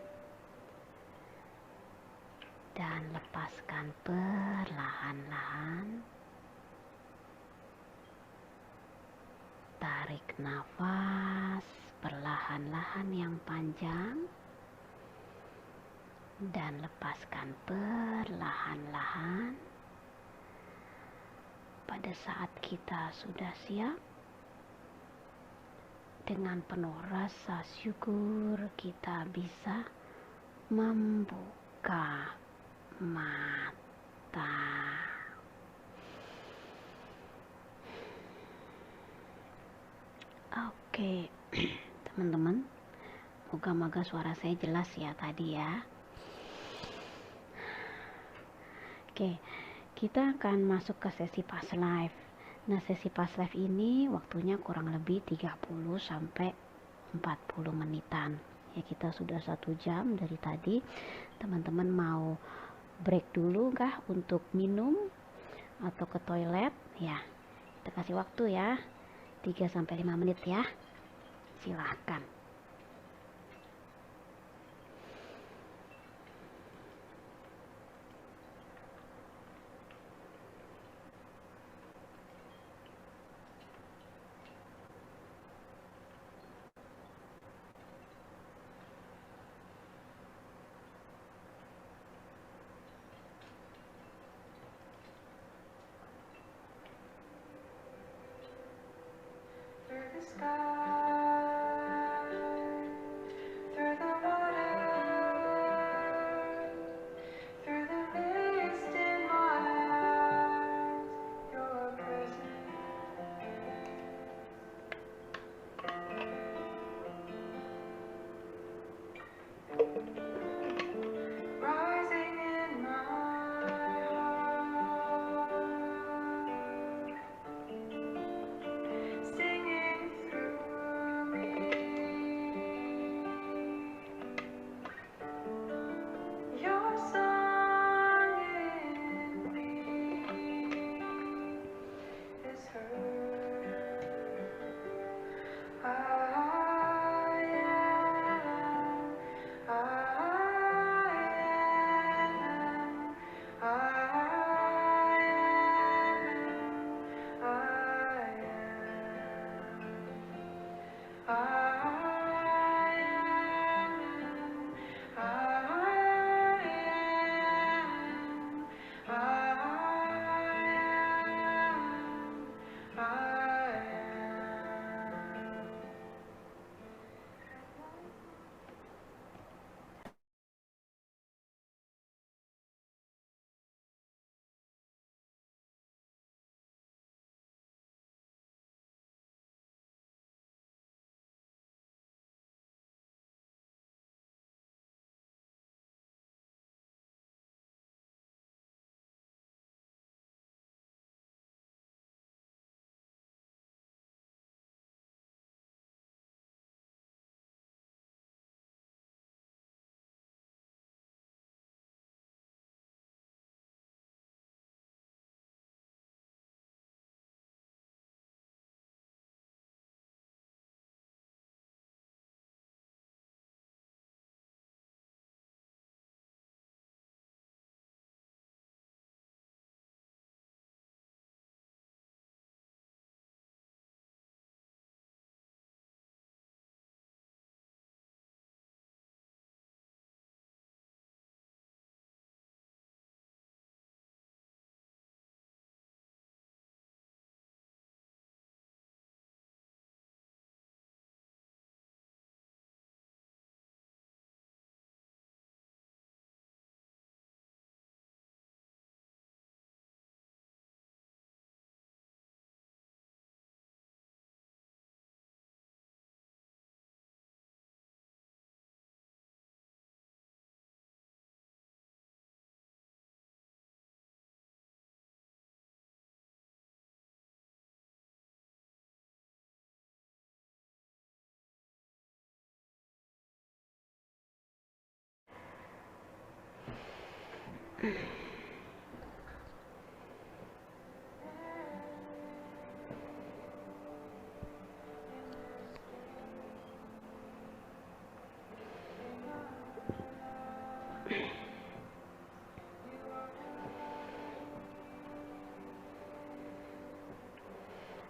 dan lepaskan perlahan-lahan. Tarik nafas perlahan-lahan yang panjang dan lepaskan perlahan-lahan. pada saat kita sudah siap, dengan penuh rasa syukur kita bisa membuka mata. Oke, teman-teman, moga-moga suara saya jelas ya tadi ya. Oke, kita akan masuk ke sesi past life. Nah, sesi past life ini waktunya kurang lebih 30 sampai 40 menitan. Ya, kita sudah 1 jam dari tadi. Teman-teman mau break dulu kah untuk minum atau ke toilet? Ya, kita kasih waktu ya. 3 sampai 5 menit ya. Silahkan.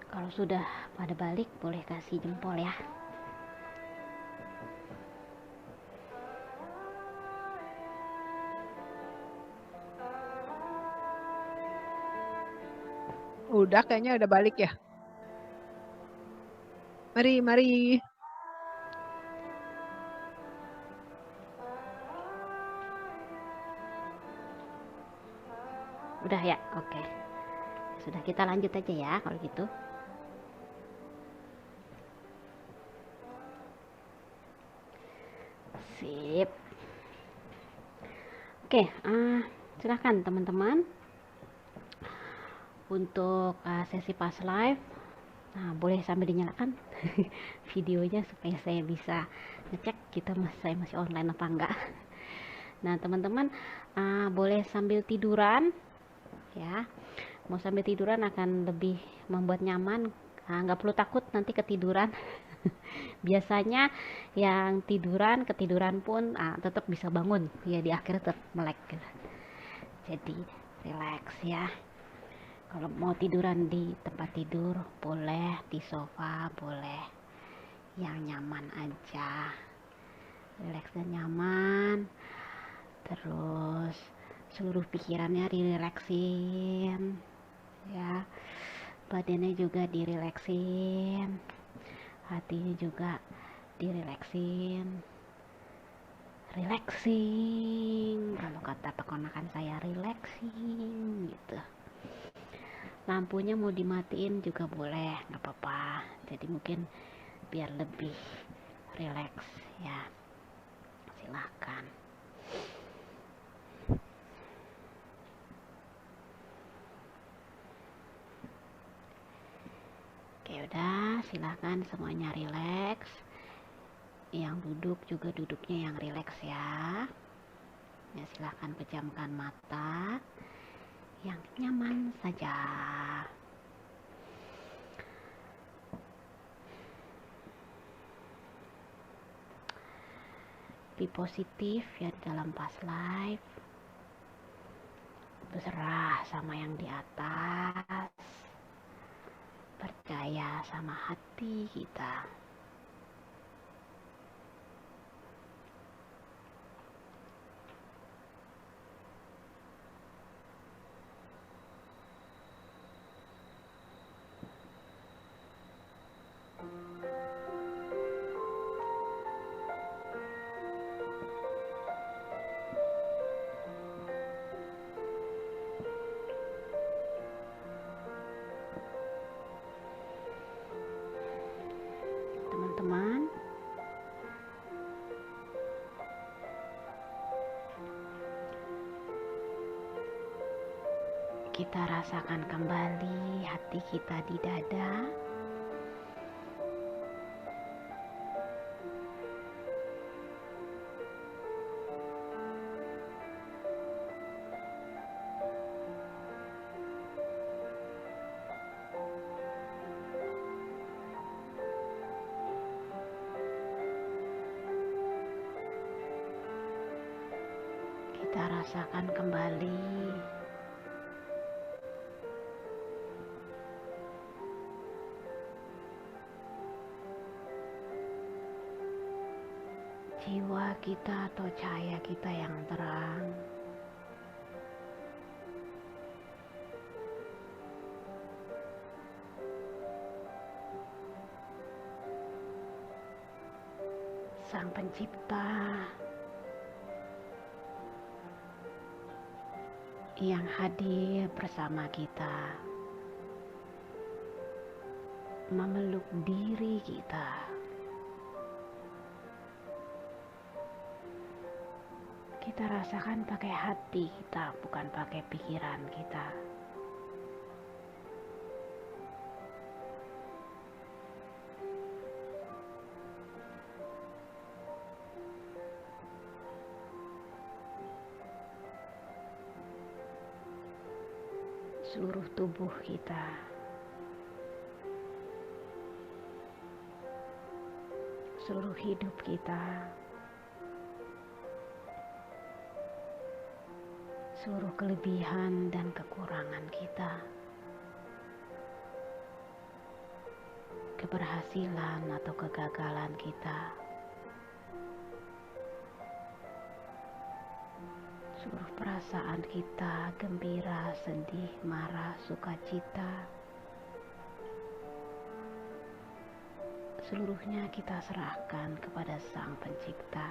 Kalau sudah pada balik, boleh kasih jempol ya. Udah kayaknya udah balik ya. Mari, mari. Udah ya, oke. Sudah, kita lanjut aja ya kalau gitu. Sip. Oke, silahkan teman-teman untuk sesi pas live. Nah, boleh sambil dinyalakan videonya supaya saya bisa ngecek saya masih online apa enggak. Nah, teman-teman boleh sambil tiduran ya. Mau sambil tiduran akan lebih membuat nyaman. Nggak perlu takut nanti ketiduran. Biasanya yang ketiduran pun tetap bisa bangun ya, di akhir tetap melek gitu. Jadi relax ya. Kalau mau tiduran di tempat tidur boleh, di sofa boleh, yang nyaman aja, relax dan nyaman. Terus seluruh pikirannya dirileksin ya, badannya juga dirileksin, hatinya juga dirileksin. Relaxing, kalau kata keponakan saya, relaxing gitu. Lampunya mau dimatiin juga boleh, nggak apa-apa, jadi mungkin biar lebih relax ya, silahkan. Oke, udah, silahkan semuanya relax. Yang duduk juga duduknya yang relax ya. Ya, silahkan pejamkan mata yang nyaman saja. Be positif ya dalam pas live. Berserah sama yang di atas. Percaya sama hati kita. Teman-teman, kita rasakan kembali hati kita di dada. Kita rasakan kembali jiwa kita atau cahaya kita yang terang. Sang Pencipta yang hadir bersama kita, memeluk diri kita. Kita rasakan pakai hati kita, bukan pakai pikiran kita. Seluruh tubuh kita seluruh hidup kita, seluruh kelebihan dan kekurangan kita, keberhasilan atau kegagalan kita, seluruh perasaan kita, gembira, sedih, marah, sukacita, Seluruhnya kita serahkan kepada Sang Pencipta.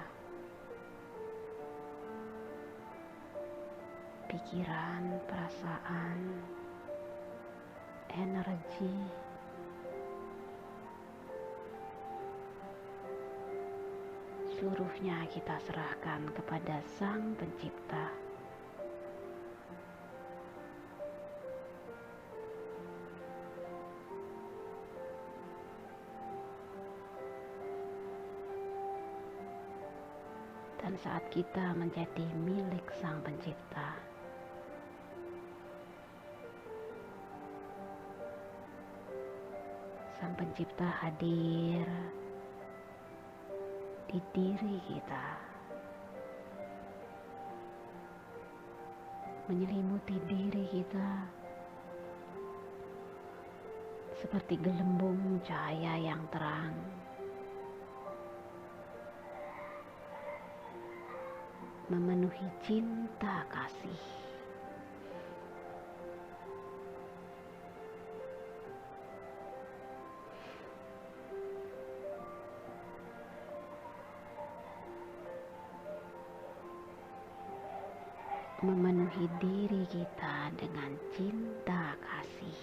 Pikiran, perasaan, energi, seluruhnya kita serahkan kepada Sang Pencipta. Dan saat kita menjadi milik Sang Pencipta, Sang Pencipta hadir di diri kita, menyelimuti diri kita seperti gelembung cahaya yang terang, memenuhi cinta kasih. Memenuhi diri kita dengan cinta kasih.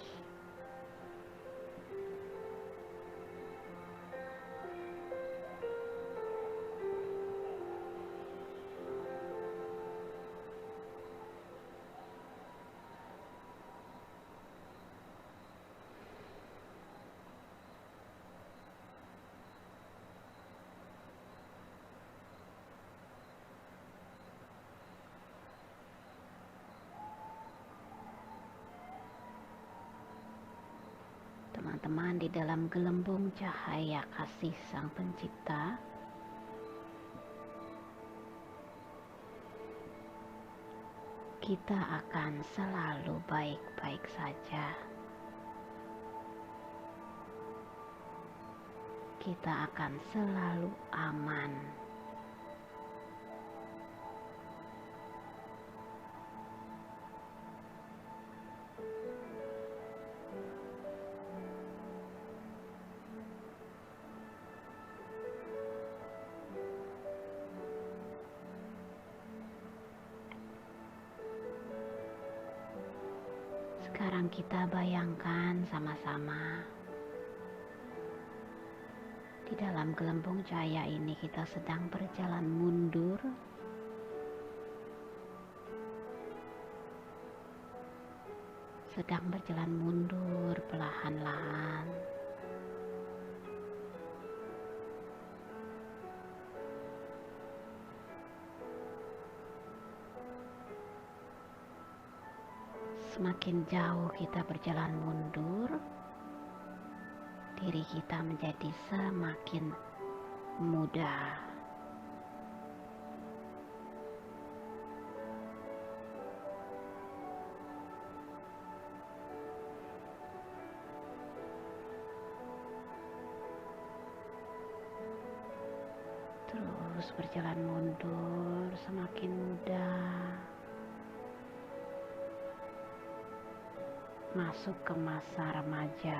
Teman-teman, di dalam gelembung cahaya kasih Sang Pencipta, kita akan selalu baik-baik saja. Kita akan selalu aman. Sekarang kita bayangkan sama-sama, di dalam gelembung cahaya ini kita sedang berjalan mundur, perlahan-lahan. Semakin jauh kita berjalan mundur, diri kita menjadi semakin muda. Terus berjalan mundur, semakin muda. Masuk ke masa remaja,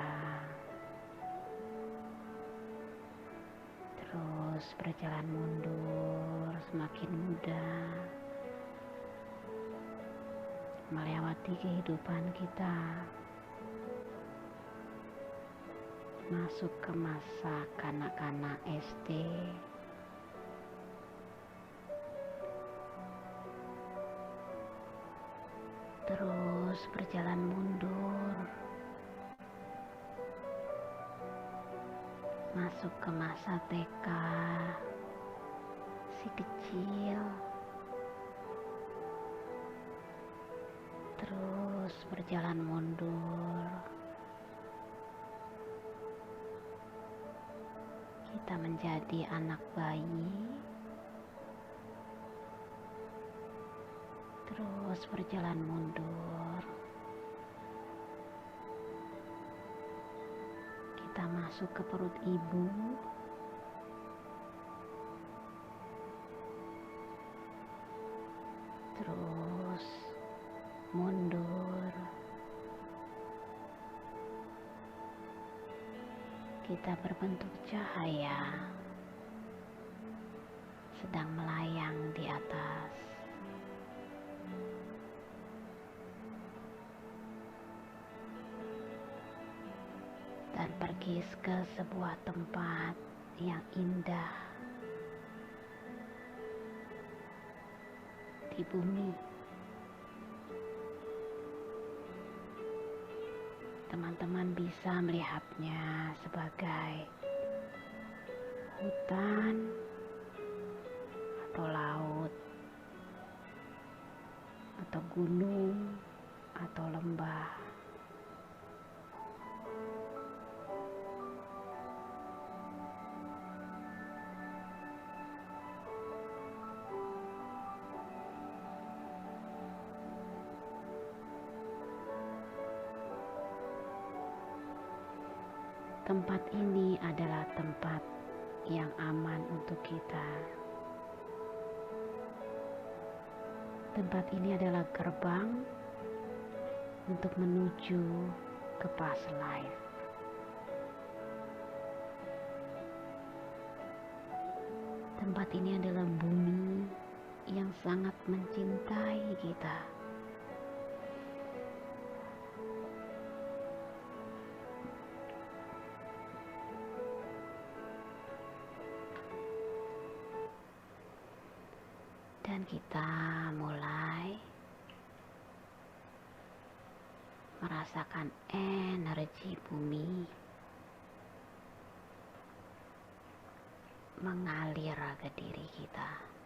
terus berjalan mundur semakin muda, melewati kehidupan kita, masuk ke masa kanak-kanak SD, terus berjalan mundur, masuk ke masa TK, si kecil, terus berjalan mundur, kita menjadi anak bayi, terus berjalan mundur, kita masuk ke perut ibu, terus mundur, kita kita berbentuk cahaya sedang melayang di atas. Dan pergi ke sebuah tempat yang indah di bumi. Teman-teman bisa melihatnya sebagai hutan atau laut atau gunung atau lembah. Tempat ini adalah tempat yang aman untuk kita. Tempat ini adalah gerbang untuk menuju ke past life. Tempat ini adalah bumi yang sangat mencintai kita. Dan kita mulai merasakan energi bumi mengalir ke diri kita.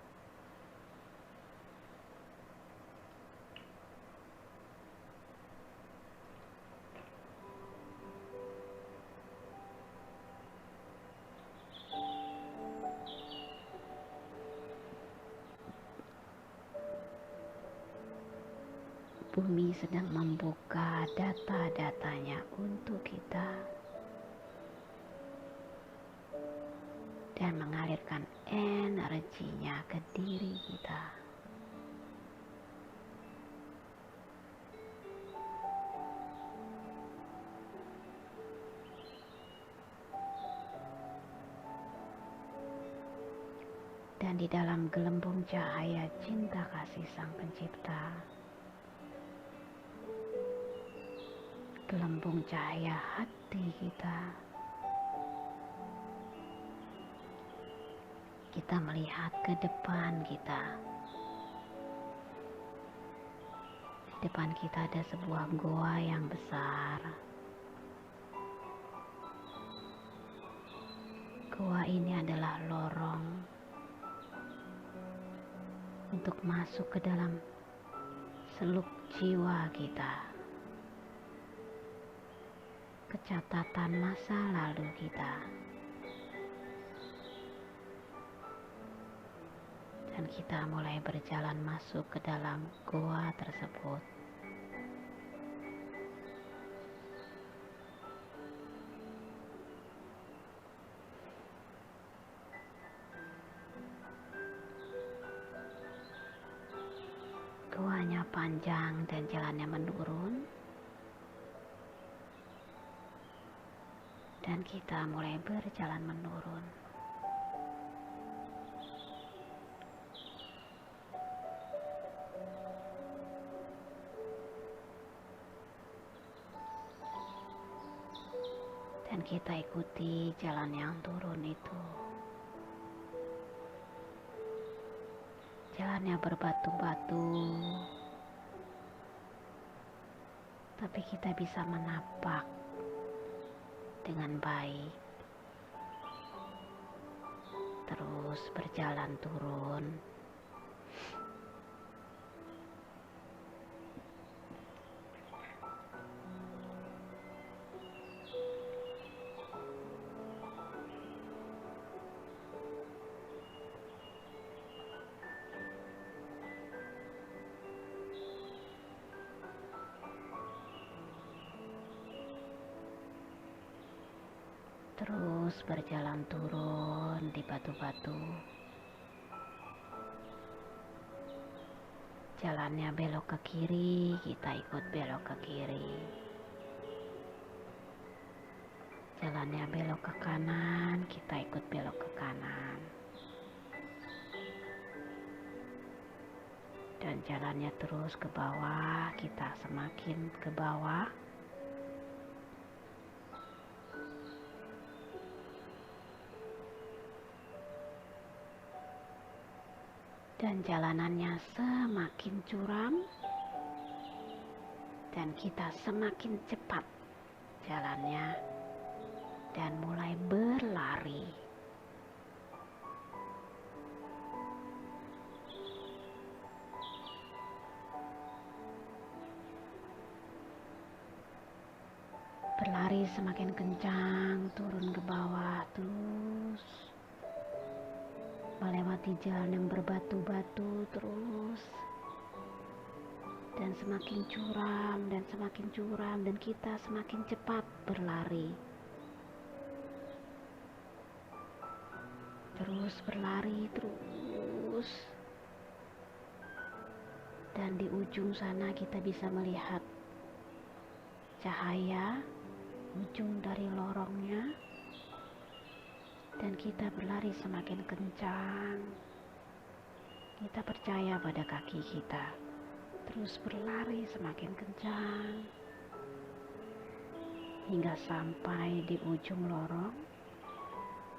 Bumi sedang membuka data-datanya untuk kita dan mengalirkan energinya ke diri kita. Dan di dalam gelembung cahaya cinta kasih Sang Pencipta, gelembung cahaya hati kita melihat ke depan kita. Di depan kita ada sebuah goa yang besar. Goa ini adalah lorong untuk masuk ke dalam seluk jiwa kita. Catatan masa lalu kita, dan kita mulai berjalan masuk ke dalam goa tersebut. Goanya panjang dan jalannya menurun. Dan kita mulai berjalan menurun. Dan kita ikuti jalan yang turun itu. Jalannya berbatu-batu, tapi kita bisa menapak dengan baik. Terus berjalan turun. Terus berjalan turun di batu-batu. Jalannya belok ke kiri, kita ikut belok ke kiri. Jalannya belok ke kanan, kita ikut belok ke kanan. Dan jalannya terus ke bawah, kita semakin ke bawah. Dan jalanannya semakin curam. Dan kita semakin cepat jalannya. Dan mulai berlari. Berlari semakin kencang, turun ke bawah terus. Melewati jalan yang berbatu-batu terus. Dan semakin curam, dan kita semakin cepat berlari. Terus berlari terus. Dan di ujung sana kita bisa melihat cahaya ujung dari lorongnya. Dan kita berlari semakin kencang. Kita percaya pada kaki kita. Terus berlari semakin kencang. Hingga sampai di ujung lorong.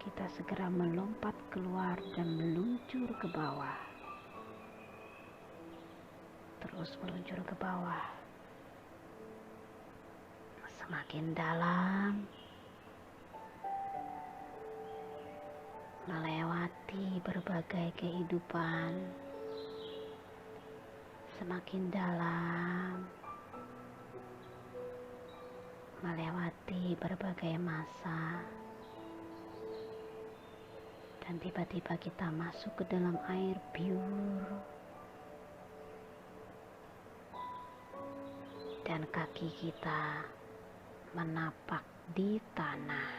Kita segera melompat keluar dan meluncur ke bawah. Terus meluncur ke bawah. Semakin dalam. Melewati berbagai kehidupan. Semakin dalam. Melewati berbagai masa. Dan tiba-tiba kita masuk ke dalam air pure. Dan kaki kita menapak di tanah.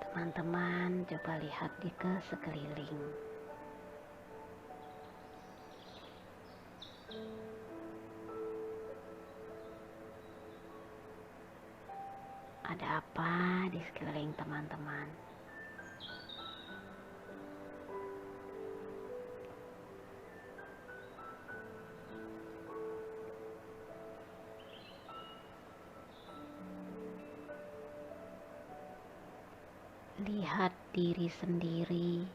Teman-teman, coba lihat di sekeliling. Ada apa di sekeliling teman-teman? Lihat diri sendiri.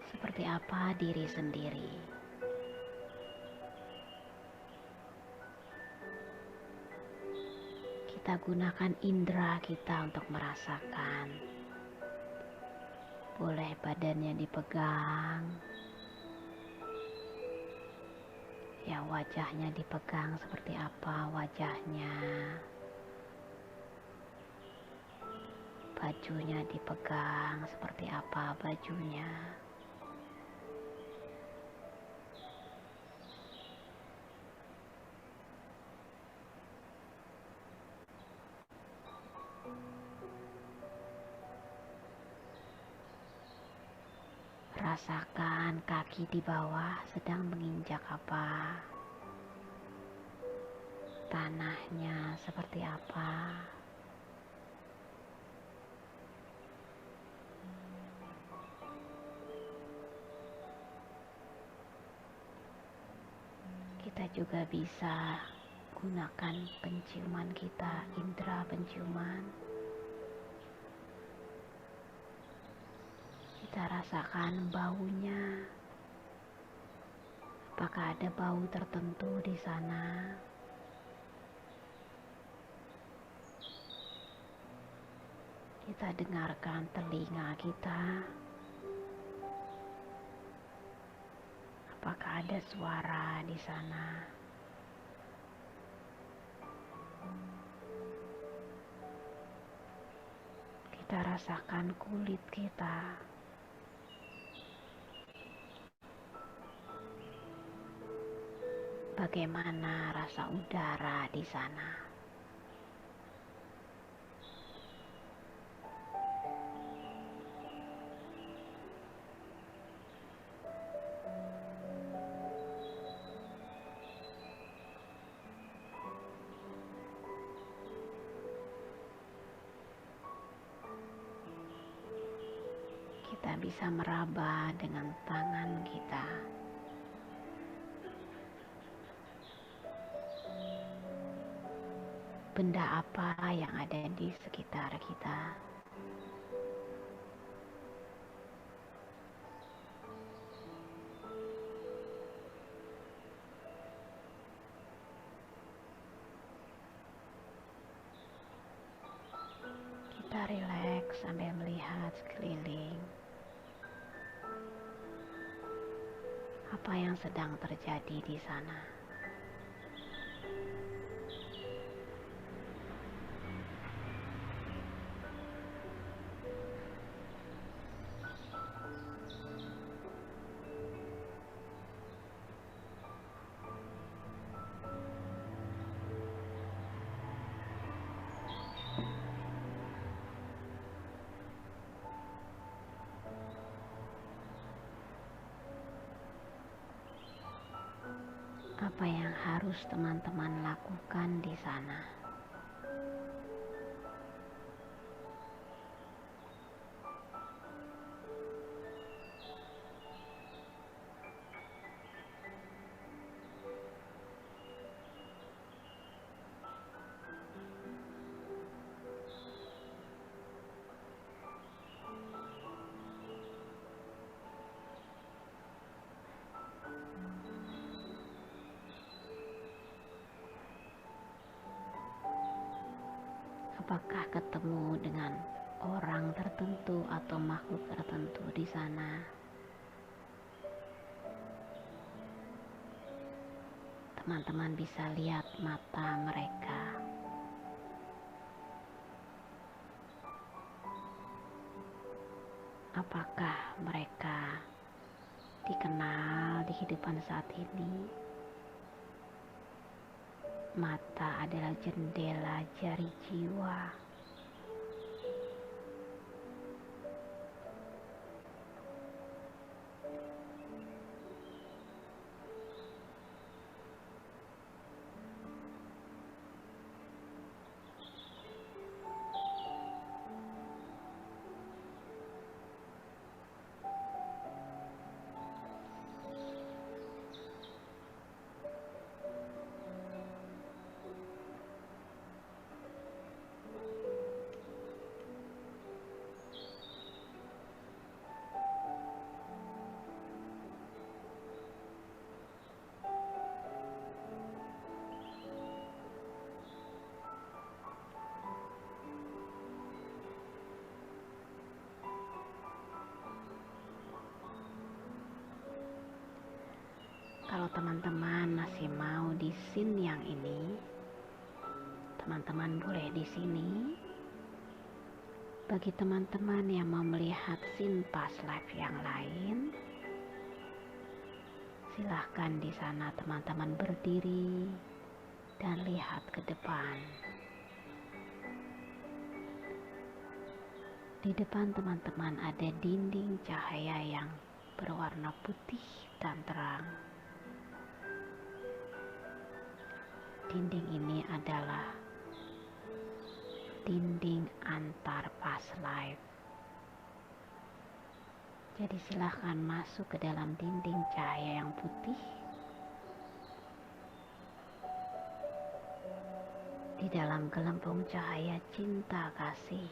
Seperti apa diri sendiri? Kita gunakan indera kita untuk merasakan. Boleh badannya dipegang. Ya, wajahnya dipegang seperti apa wajahnya. Bajunya dipegang seperti apa bajunya. Rasakan kaki di bawah sedang menginjak apa. Tanahnya seperti apa. Kita juga bisa gunakan penciuman kita, indera penciuman. Kita rasakan baunya. Apakah ada bau tertentu di sana? Kita dengarkan telinga kita. Apakah ada suara di sana? Kita rasakan kulit kita. Bagaimana rasa udara di sana? bisa meraba dengan tangan kita. Benda apa yang ada di sekitar kita. Kita rileks sambil melihat sekeliling. Apa yang sedang terjadi di sana? Apa yang harus teman-teman lakukan di sana? Apakah ketemu dengan orang tertentu atau makhluk tertentu di sana? Teman-teman bisa lihat mata mereka. Apakah mereka dikenal di kehidupan saat ini? Mata adalah jendela jari jiwa. Kalau teman-teman masih mau di scene yang ini, teman-teman boleh di sini. Bagi teman-teman yang mau melihat scene past life yang lain, silahkan di sana teman-teman berdiri dan lihat ke depan. Di depan teman-teman ada dinding cahaya yang berwarna putih dan terang. Dinding ini adalah dinding antar past life. Jadi silahkan masuk ke dalam dinding cahaya yang putih. Di dalam gelembung cahaya cinta kasih.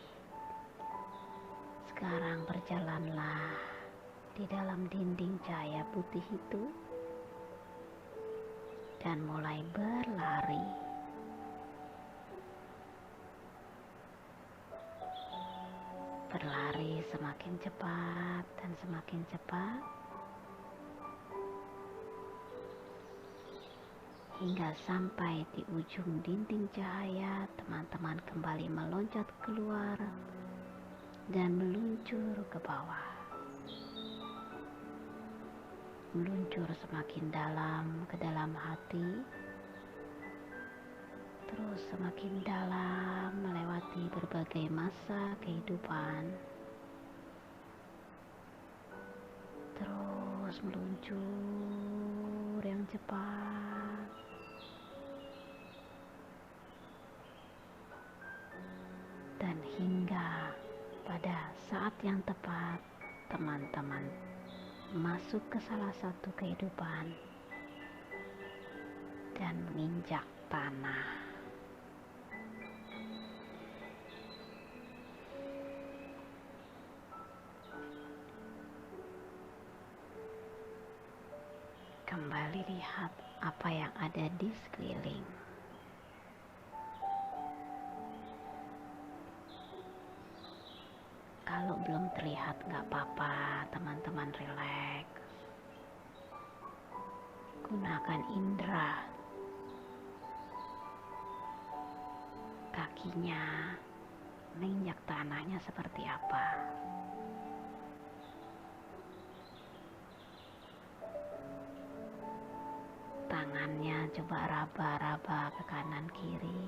Sekarang berjalanlah di dalam dinding cahaya putih itu. Dan mulai berlari. Berlari semakin cepat dan semakin cepat. Hingga sampai di ujung dinding cahaya, teman-teman kembali meloncat keluar dan meluncur ke bawah. Meluncur semakin dalam ke dalam hati, terus semakin dalam melewati berbagai masa kehidupan, terus meluncur yang cepat, dan hingga pada saat yang tepat teman-teman masuk ke salah satu kehidupan dan menginjak tanah. Kembali lihat apa yang ada di sekeliling. Kalau belum terlihat nggak apa-apa, teman-teman rileks. Gunakan indera. Kakinya menginjak tanahnya seperti apa. Tangannya coba raba-raba ke kanan kiri.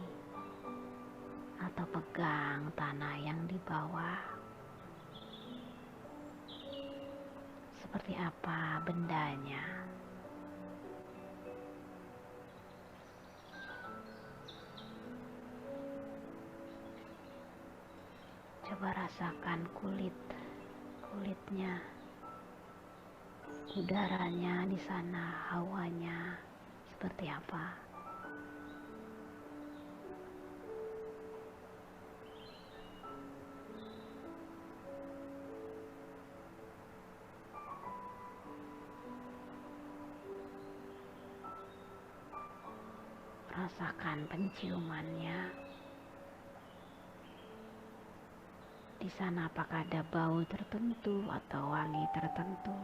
Atau pegang tanah yang di bawah. Seperti apa bendanya. Coba rasakan kulitnya, udaranya di sana, hawanya seperti apa. Rasakan penciumannya. Di sana apakah ada bau tertentu atau wangi tertentu?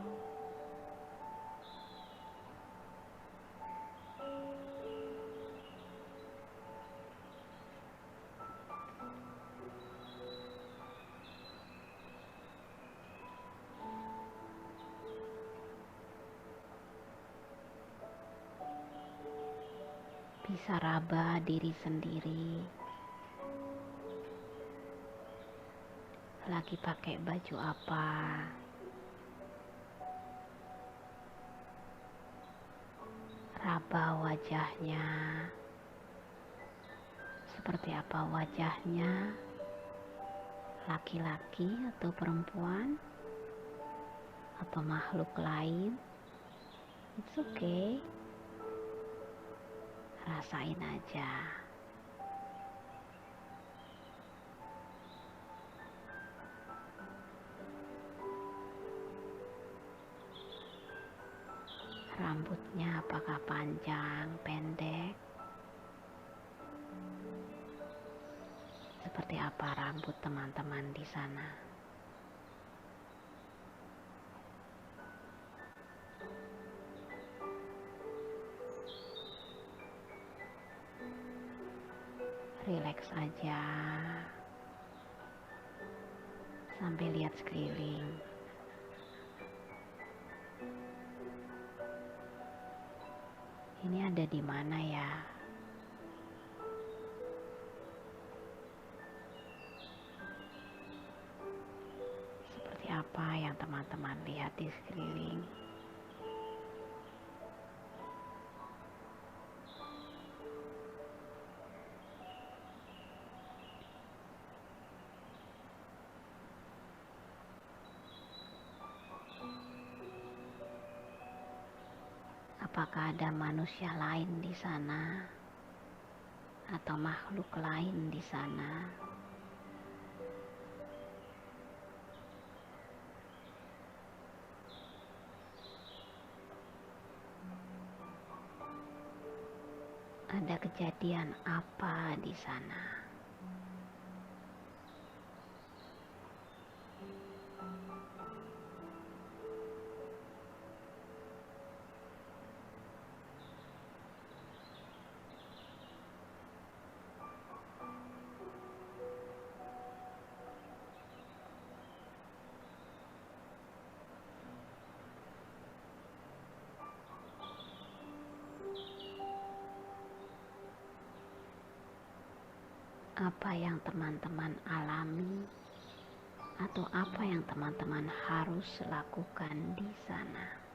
Bisa raba diri sendiri. Lagi pakai baju apa? Raba wajahnya. Seperti apa wajahnya? Laki-laki atau perempuan? Atau makhluk lain? It's okay. Rasain aja. Rambutnya apakah panjang, pendek? Seperti apa rambut teman-teman di sana? Rileks aja. Sampai lihat sekeliling. Ini ada di mana ya? Seperti apa yang teman-teman lihat di sekeliling? Apakah ada manusia lain di sana? Atau makhluk lain di sana? Ada kejadian apa di sana? Apa yang teman-teman alami atau apa yang teman-teman harus lakukan di sana?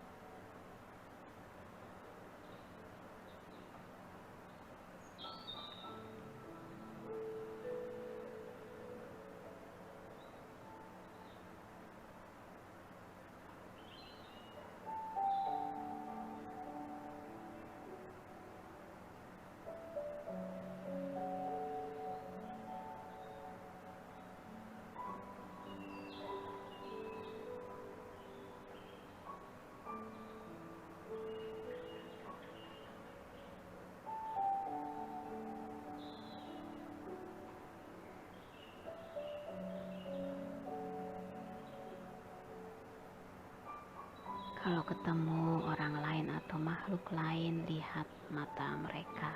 ketemu orang lain atau makhluk lain, lihat mata mereka.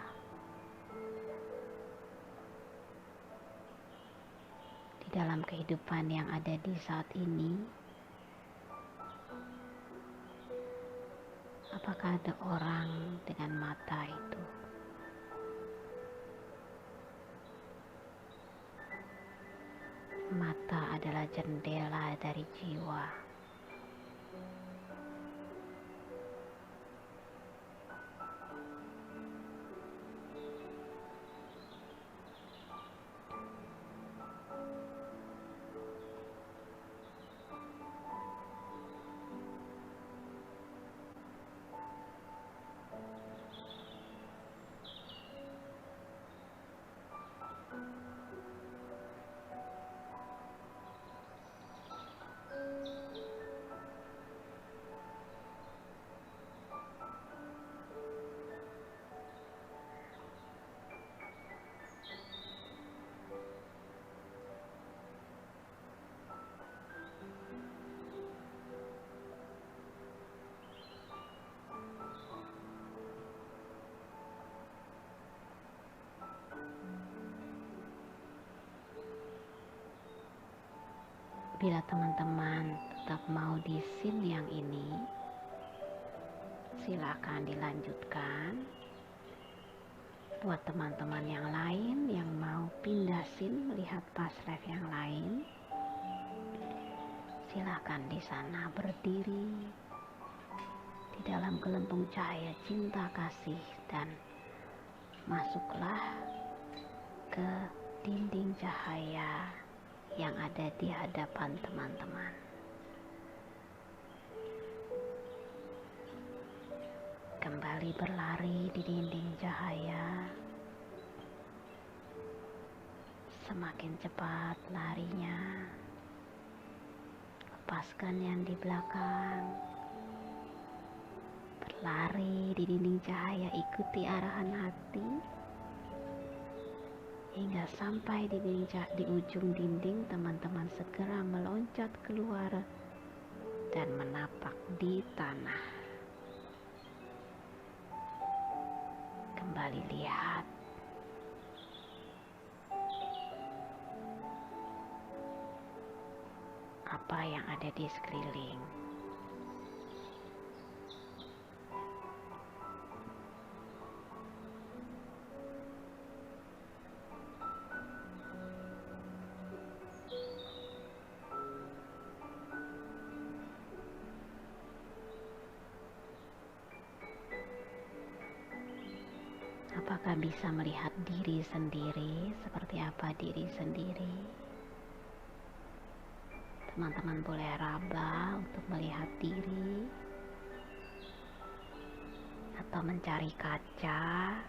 Di dalam kehidupan yang ada di saat ini, apakah ada orang dengan mata itu? Mata adalah jendela dari jiwa. Bila teman-teman tetap mau di scene yang ini, silakan dilanjutkan. Buat teman-teman yang lain yang mau pindah scene melihat past life yang lain, silakan di sana berdiri di dalam gelembung cahaya cinta kasih dan masuklah ke dinding cahaya yang ada di hadapan teman-teman. Kembali berlari di dinding cahaya. Semakin cepat larinya. Lepaskan yang di belakang. Berlari di dinding cahaya, ikuti arahan hati. Hingga sampai di ujung dinding, teman-teman segera meloncat keluar dan menapak di tanah. Kembali lihat. Apa yang ada di sekeliling. Apakah bisa melihat diri sendiri? Seperti apa diri sendiri? Teman-teman boleh raba untuk melihat diri, atau mencari kaca,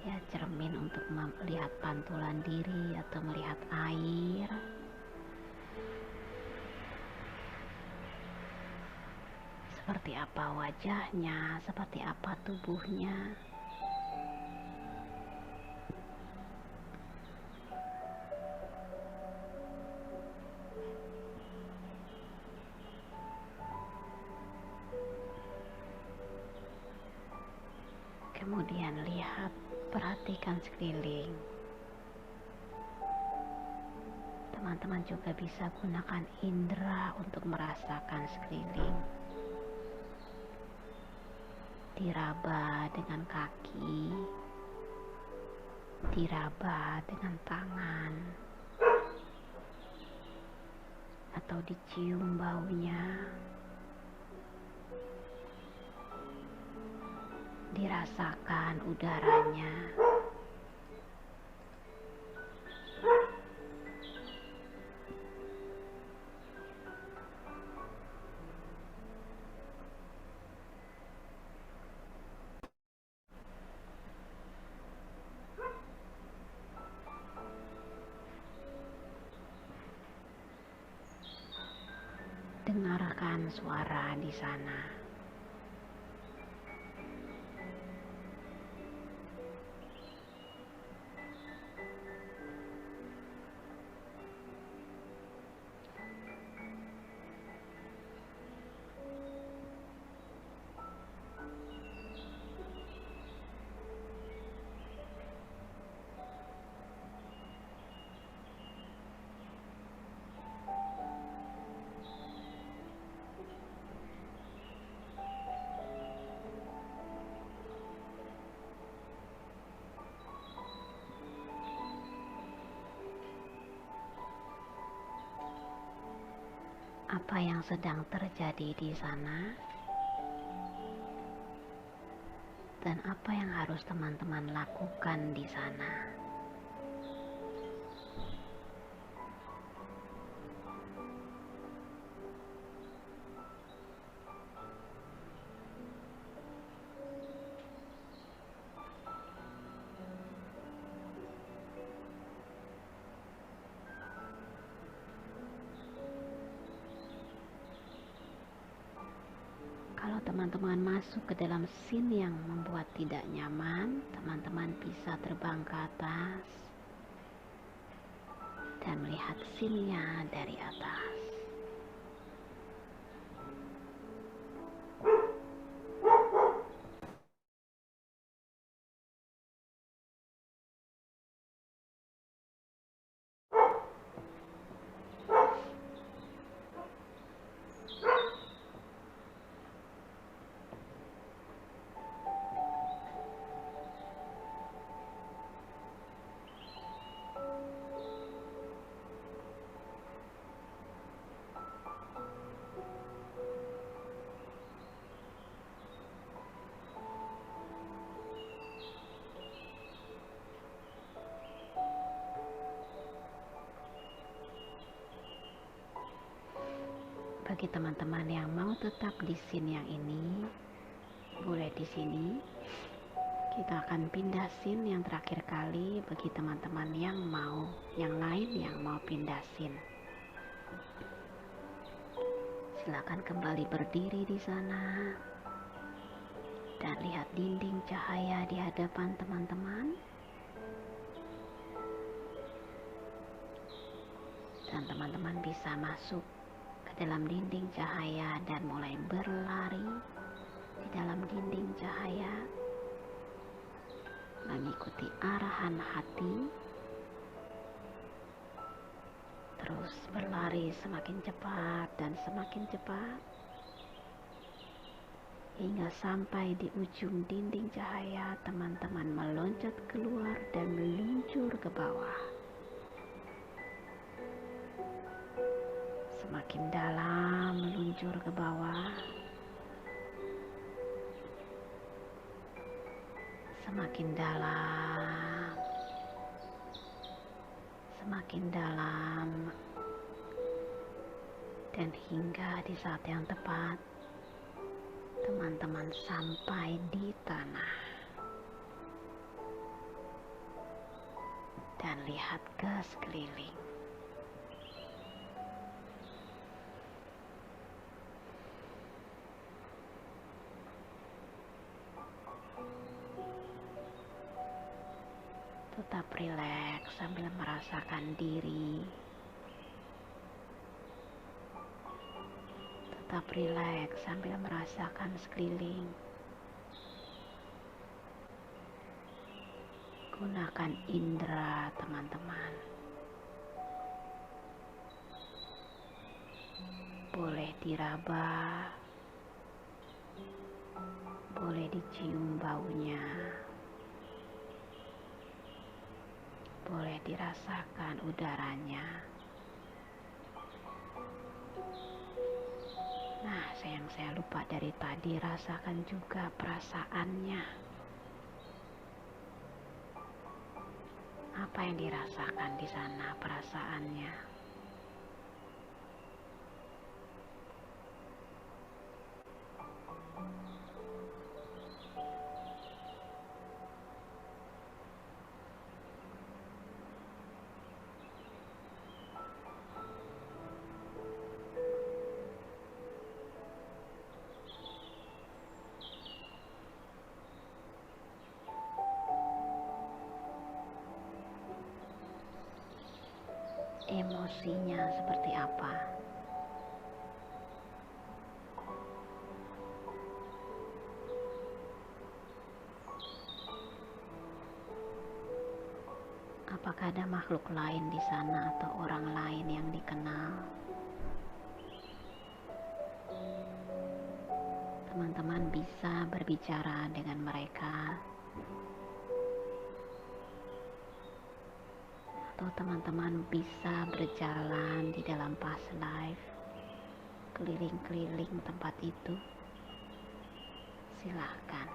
ya cermin untuk melihat pantulan diri atau melihat air. Seperti apa wajahnya, seperti apa tubuhnya. Kemudian lihat, perhatikan sekeliling. Teman-teman juga bisa gunakan indera untuk merasakan sekeliling. Diraba dengan kaki, diraba dengan tangan, atau dicium baunya, dirasakan udaranya. Dengarkan suara di sana. Apa yang sedang terjadi di sana? Dan apa yang harus teman-teman lakukan di sana? Kalau teman-teman masuk ke dalam scene yang membuat tidak nyaman, teman-teman bisa terbang ke atas dan melihat scene-nya dari atas. Bagi teman-teman yang mau tetap di scene yang ini, boleh di sini. Kita akan pindah scene yang terakhir kali bagi teman-teman yang lain yang mau pindah scene. Silakan kembali berdiri di sana dan lihat dinding cahaya di hadapan teman-teman. Dan teman-teman bisa masuk ke dalam dinding cahaya dan mulai berlari di dalam dinding cahaya, mengikuti arahan hati, terus berlari semakin cepat dan semakin cepat hingga sampai di ujung dinding cahaya. Teman-teman meloncat keluar dan meluncur ke bawah, semakin dalam meluncur ke bawah, semakin dalam, semakin dalam, dan hingga di saat yang tepat teman-teman sampai di tanah dan lihat ke sekeliling. Tetap rileks sambil merasakan diri. Tetap rileks sambil merasakan sekeliling. Gunakan indera teman-teman. Boleh diraba, boleh dicium baunya, boleh dirasakan udaranya. Nah, yang saya lupa dari tadi, rasakan juga perasaannya. Apa yang dirasakan di sana perasaannya? Emosinya seperti apa? Apakah ada makhluk lain di sana atau orang lain yang dikenal? Teman-teman bisa berbicara dengan mereka, atau teman-teman bisa berjalan di dalam past life keliling-keliling tempat itu, silahkan.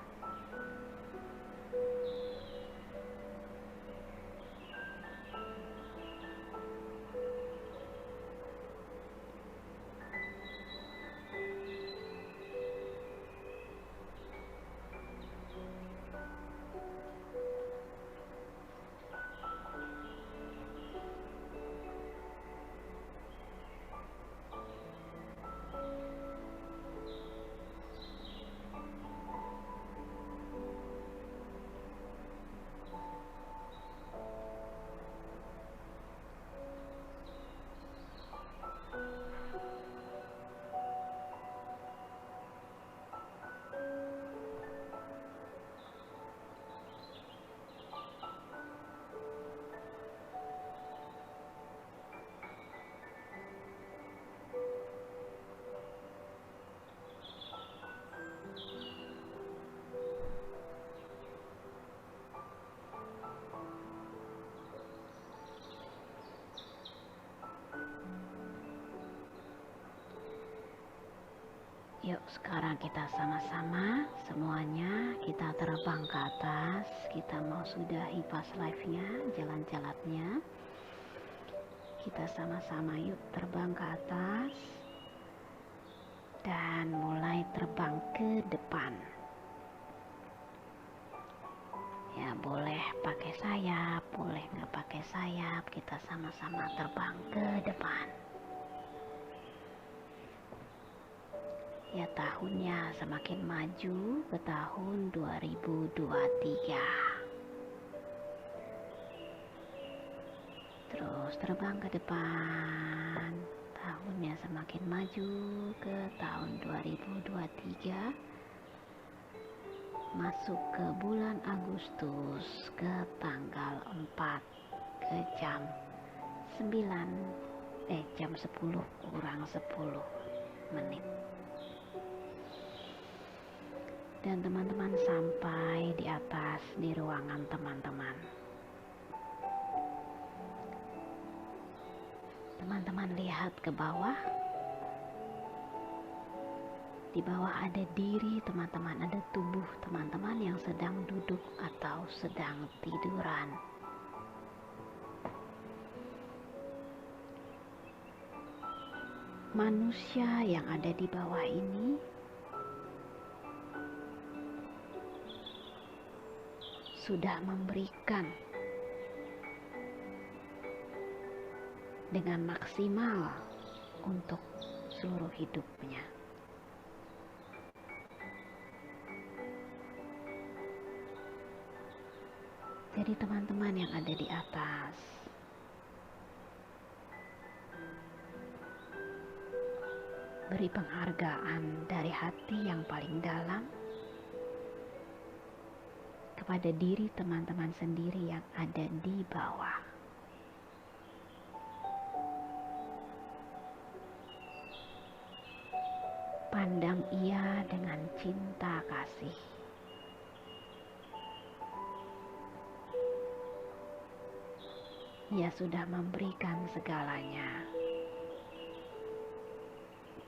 Yuk sekarang kita sama-sama semuanya kita terbang ke atas. Kita mau sudahi past life-nya, jalan-jalannya. Kita sama-sama yuk terbang ke atas dan mulai terbang ke depan. Ya boleh pakai sayap, boleh nggak pakai sayap. Kita sama-sama terbang ke depan. Ya tahunnya semakin maju ke tahun 2023. Terus terbang ke depan. Tahunnya semakin maju ke tahun 2023. Masuk ke bulan Agustus ke tanggal 4 ke jam 10 kurang 10 menit. Dan teman-teman sampai di atas di ruangan teman-teman. Teman-teman lihat ke bawah. Di bawah ada diri teman-teman, ada tubuh teman-teman yang sedang duduk atau sedang tiduran. Manusia yang ada di bawah ini sudah memberikan dengan maksimal untuk seluruh hidupnya. Jadi teman-teman yang ada di atas, beri penghargaan dari hati yang paling dalam kepada diri teman-teman sendiri yang ada di bawah. Pandang ia dengan cinta kasih. Ia sudah memberikan segalanya.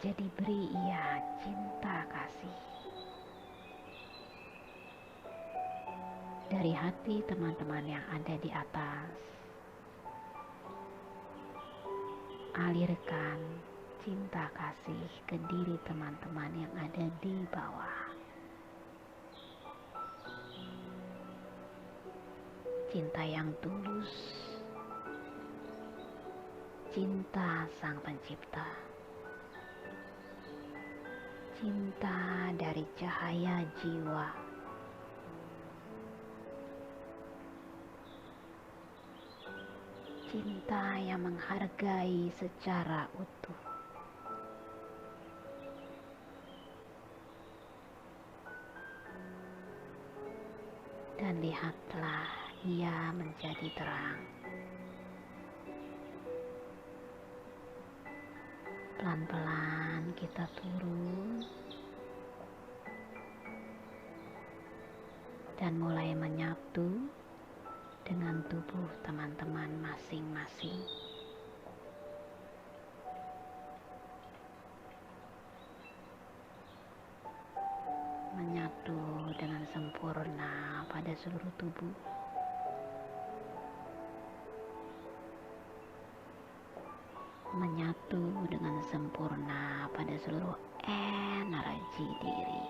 Jadi beri ia cinta kasih. Dari hati teman-teman yang ada di atas, alirkan cinta kasih ke diri teman-teman yang ada di bawah. Cinta yang tulus, cinta Sang Pencipta, cinta dari cahaya jiwa, cinta yang menghargai secara utuh. Dan lihatlah ia menjadi terang. Pelan-pelan kita turun dan mulai menyatu dengan tubuh teman-teman masing-masing. sempurna pada seluruh tubuh. Menyatu dengan sempurna pada seluruh energi diri.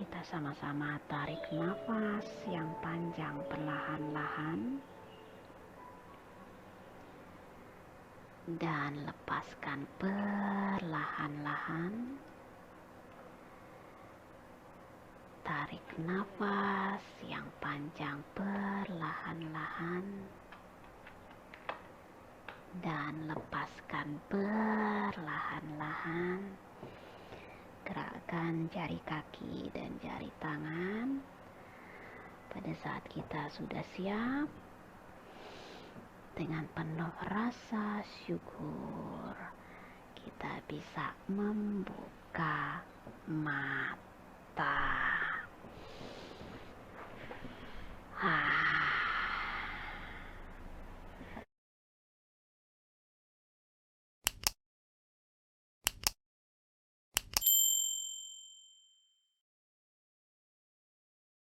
Kita sama-sama tarik nafas yang panjang perlahan-lahan dan lepaskan perlahan-lahan. Tarik nafas yang panjang perlahan-lahan dan lepaskan perlahan-lahan. Gerakkan jari kaki dan jari tangan. Pada saat kita sudah siap, dengan penuh rasa syukur, kita bisa membuka mata.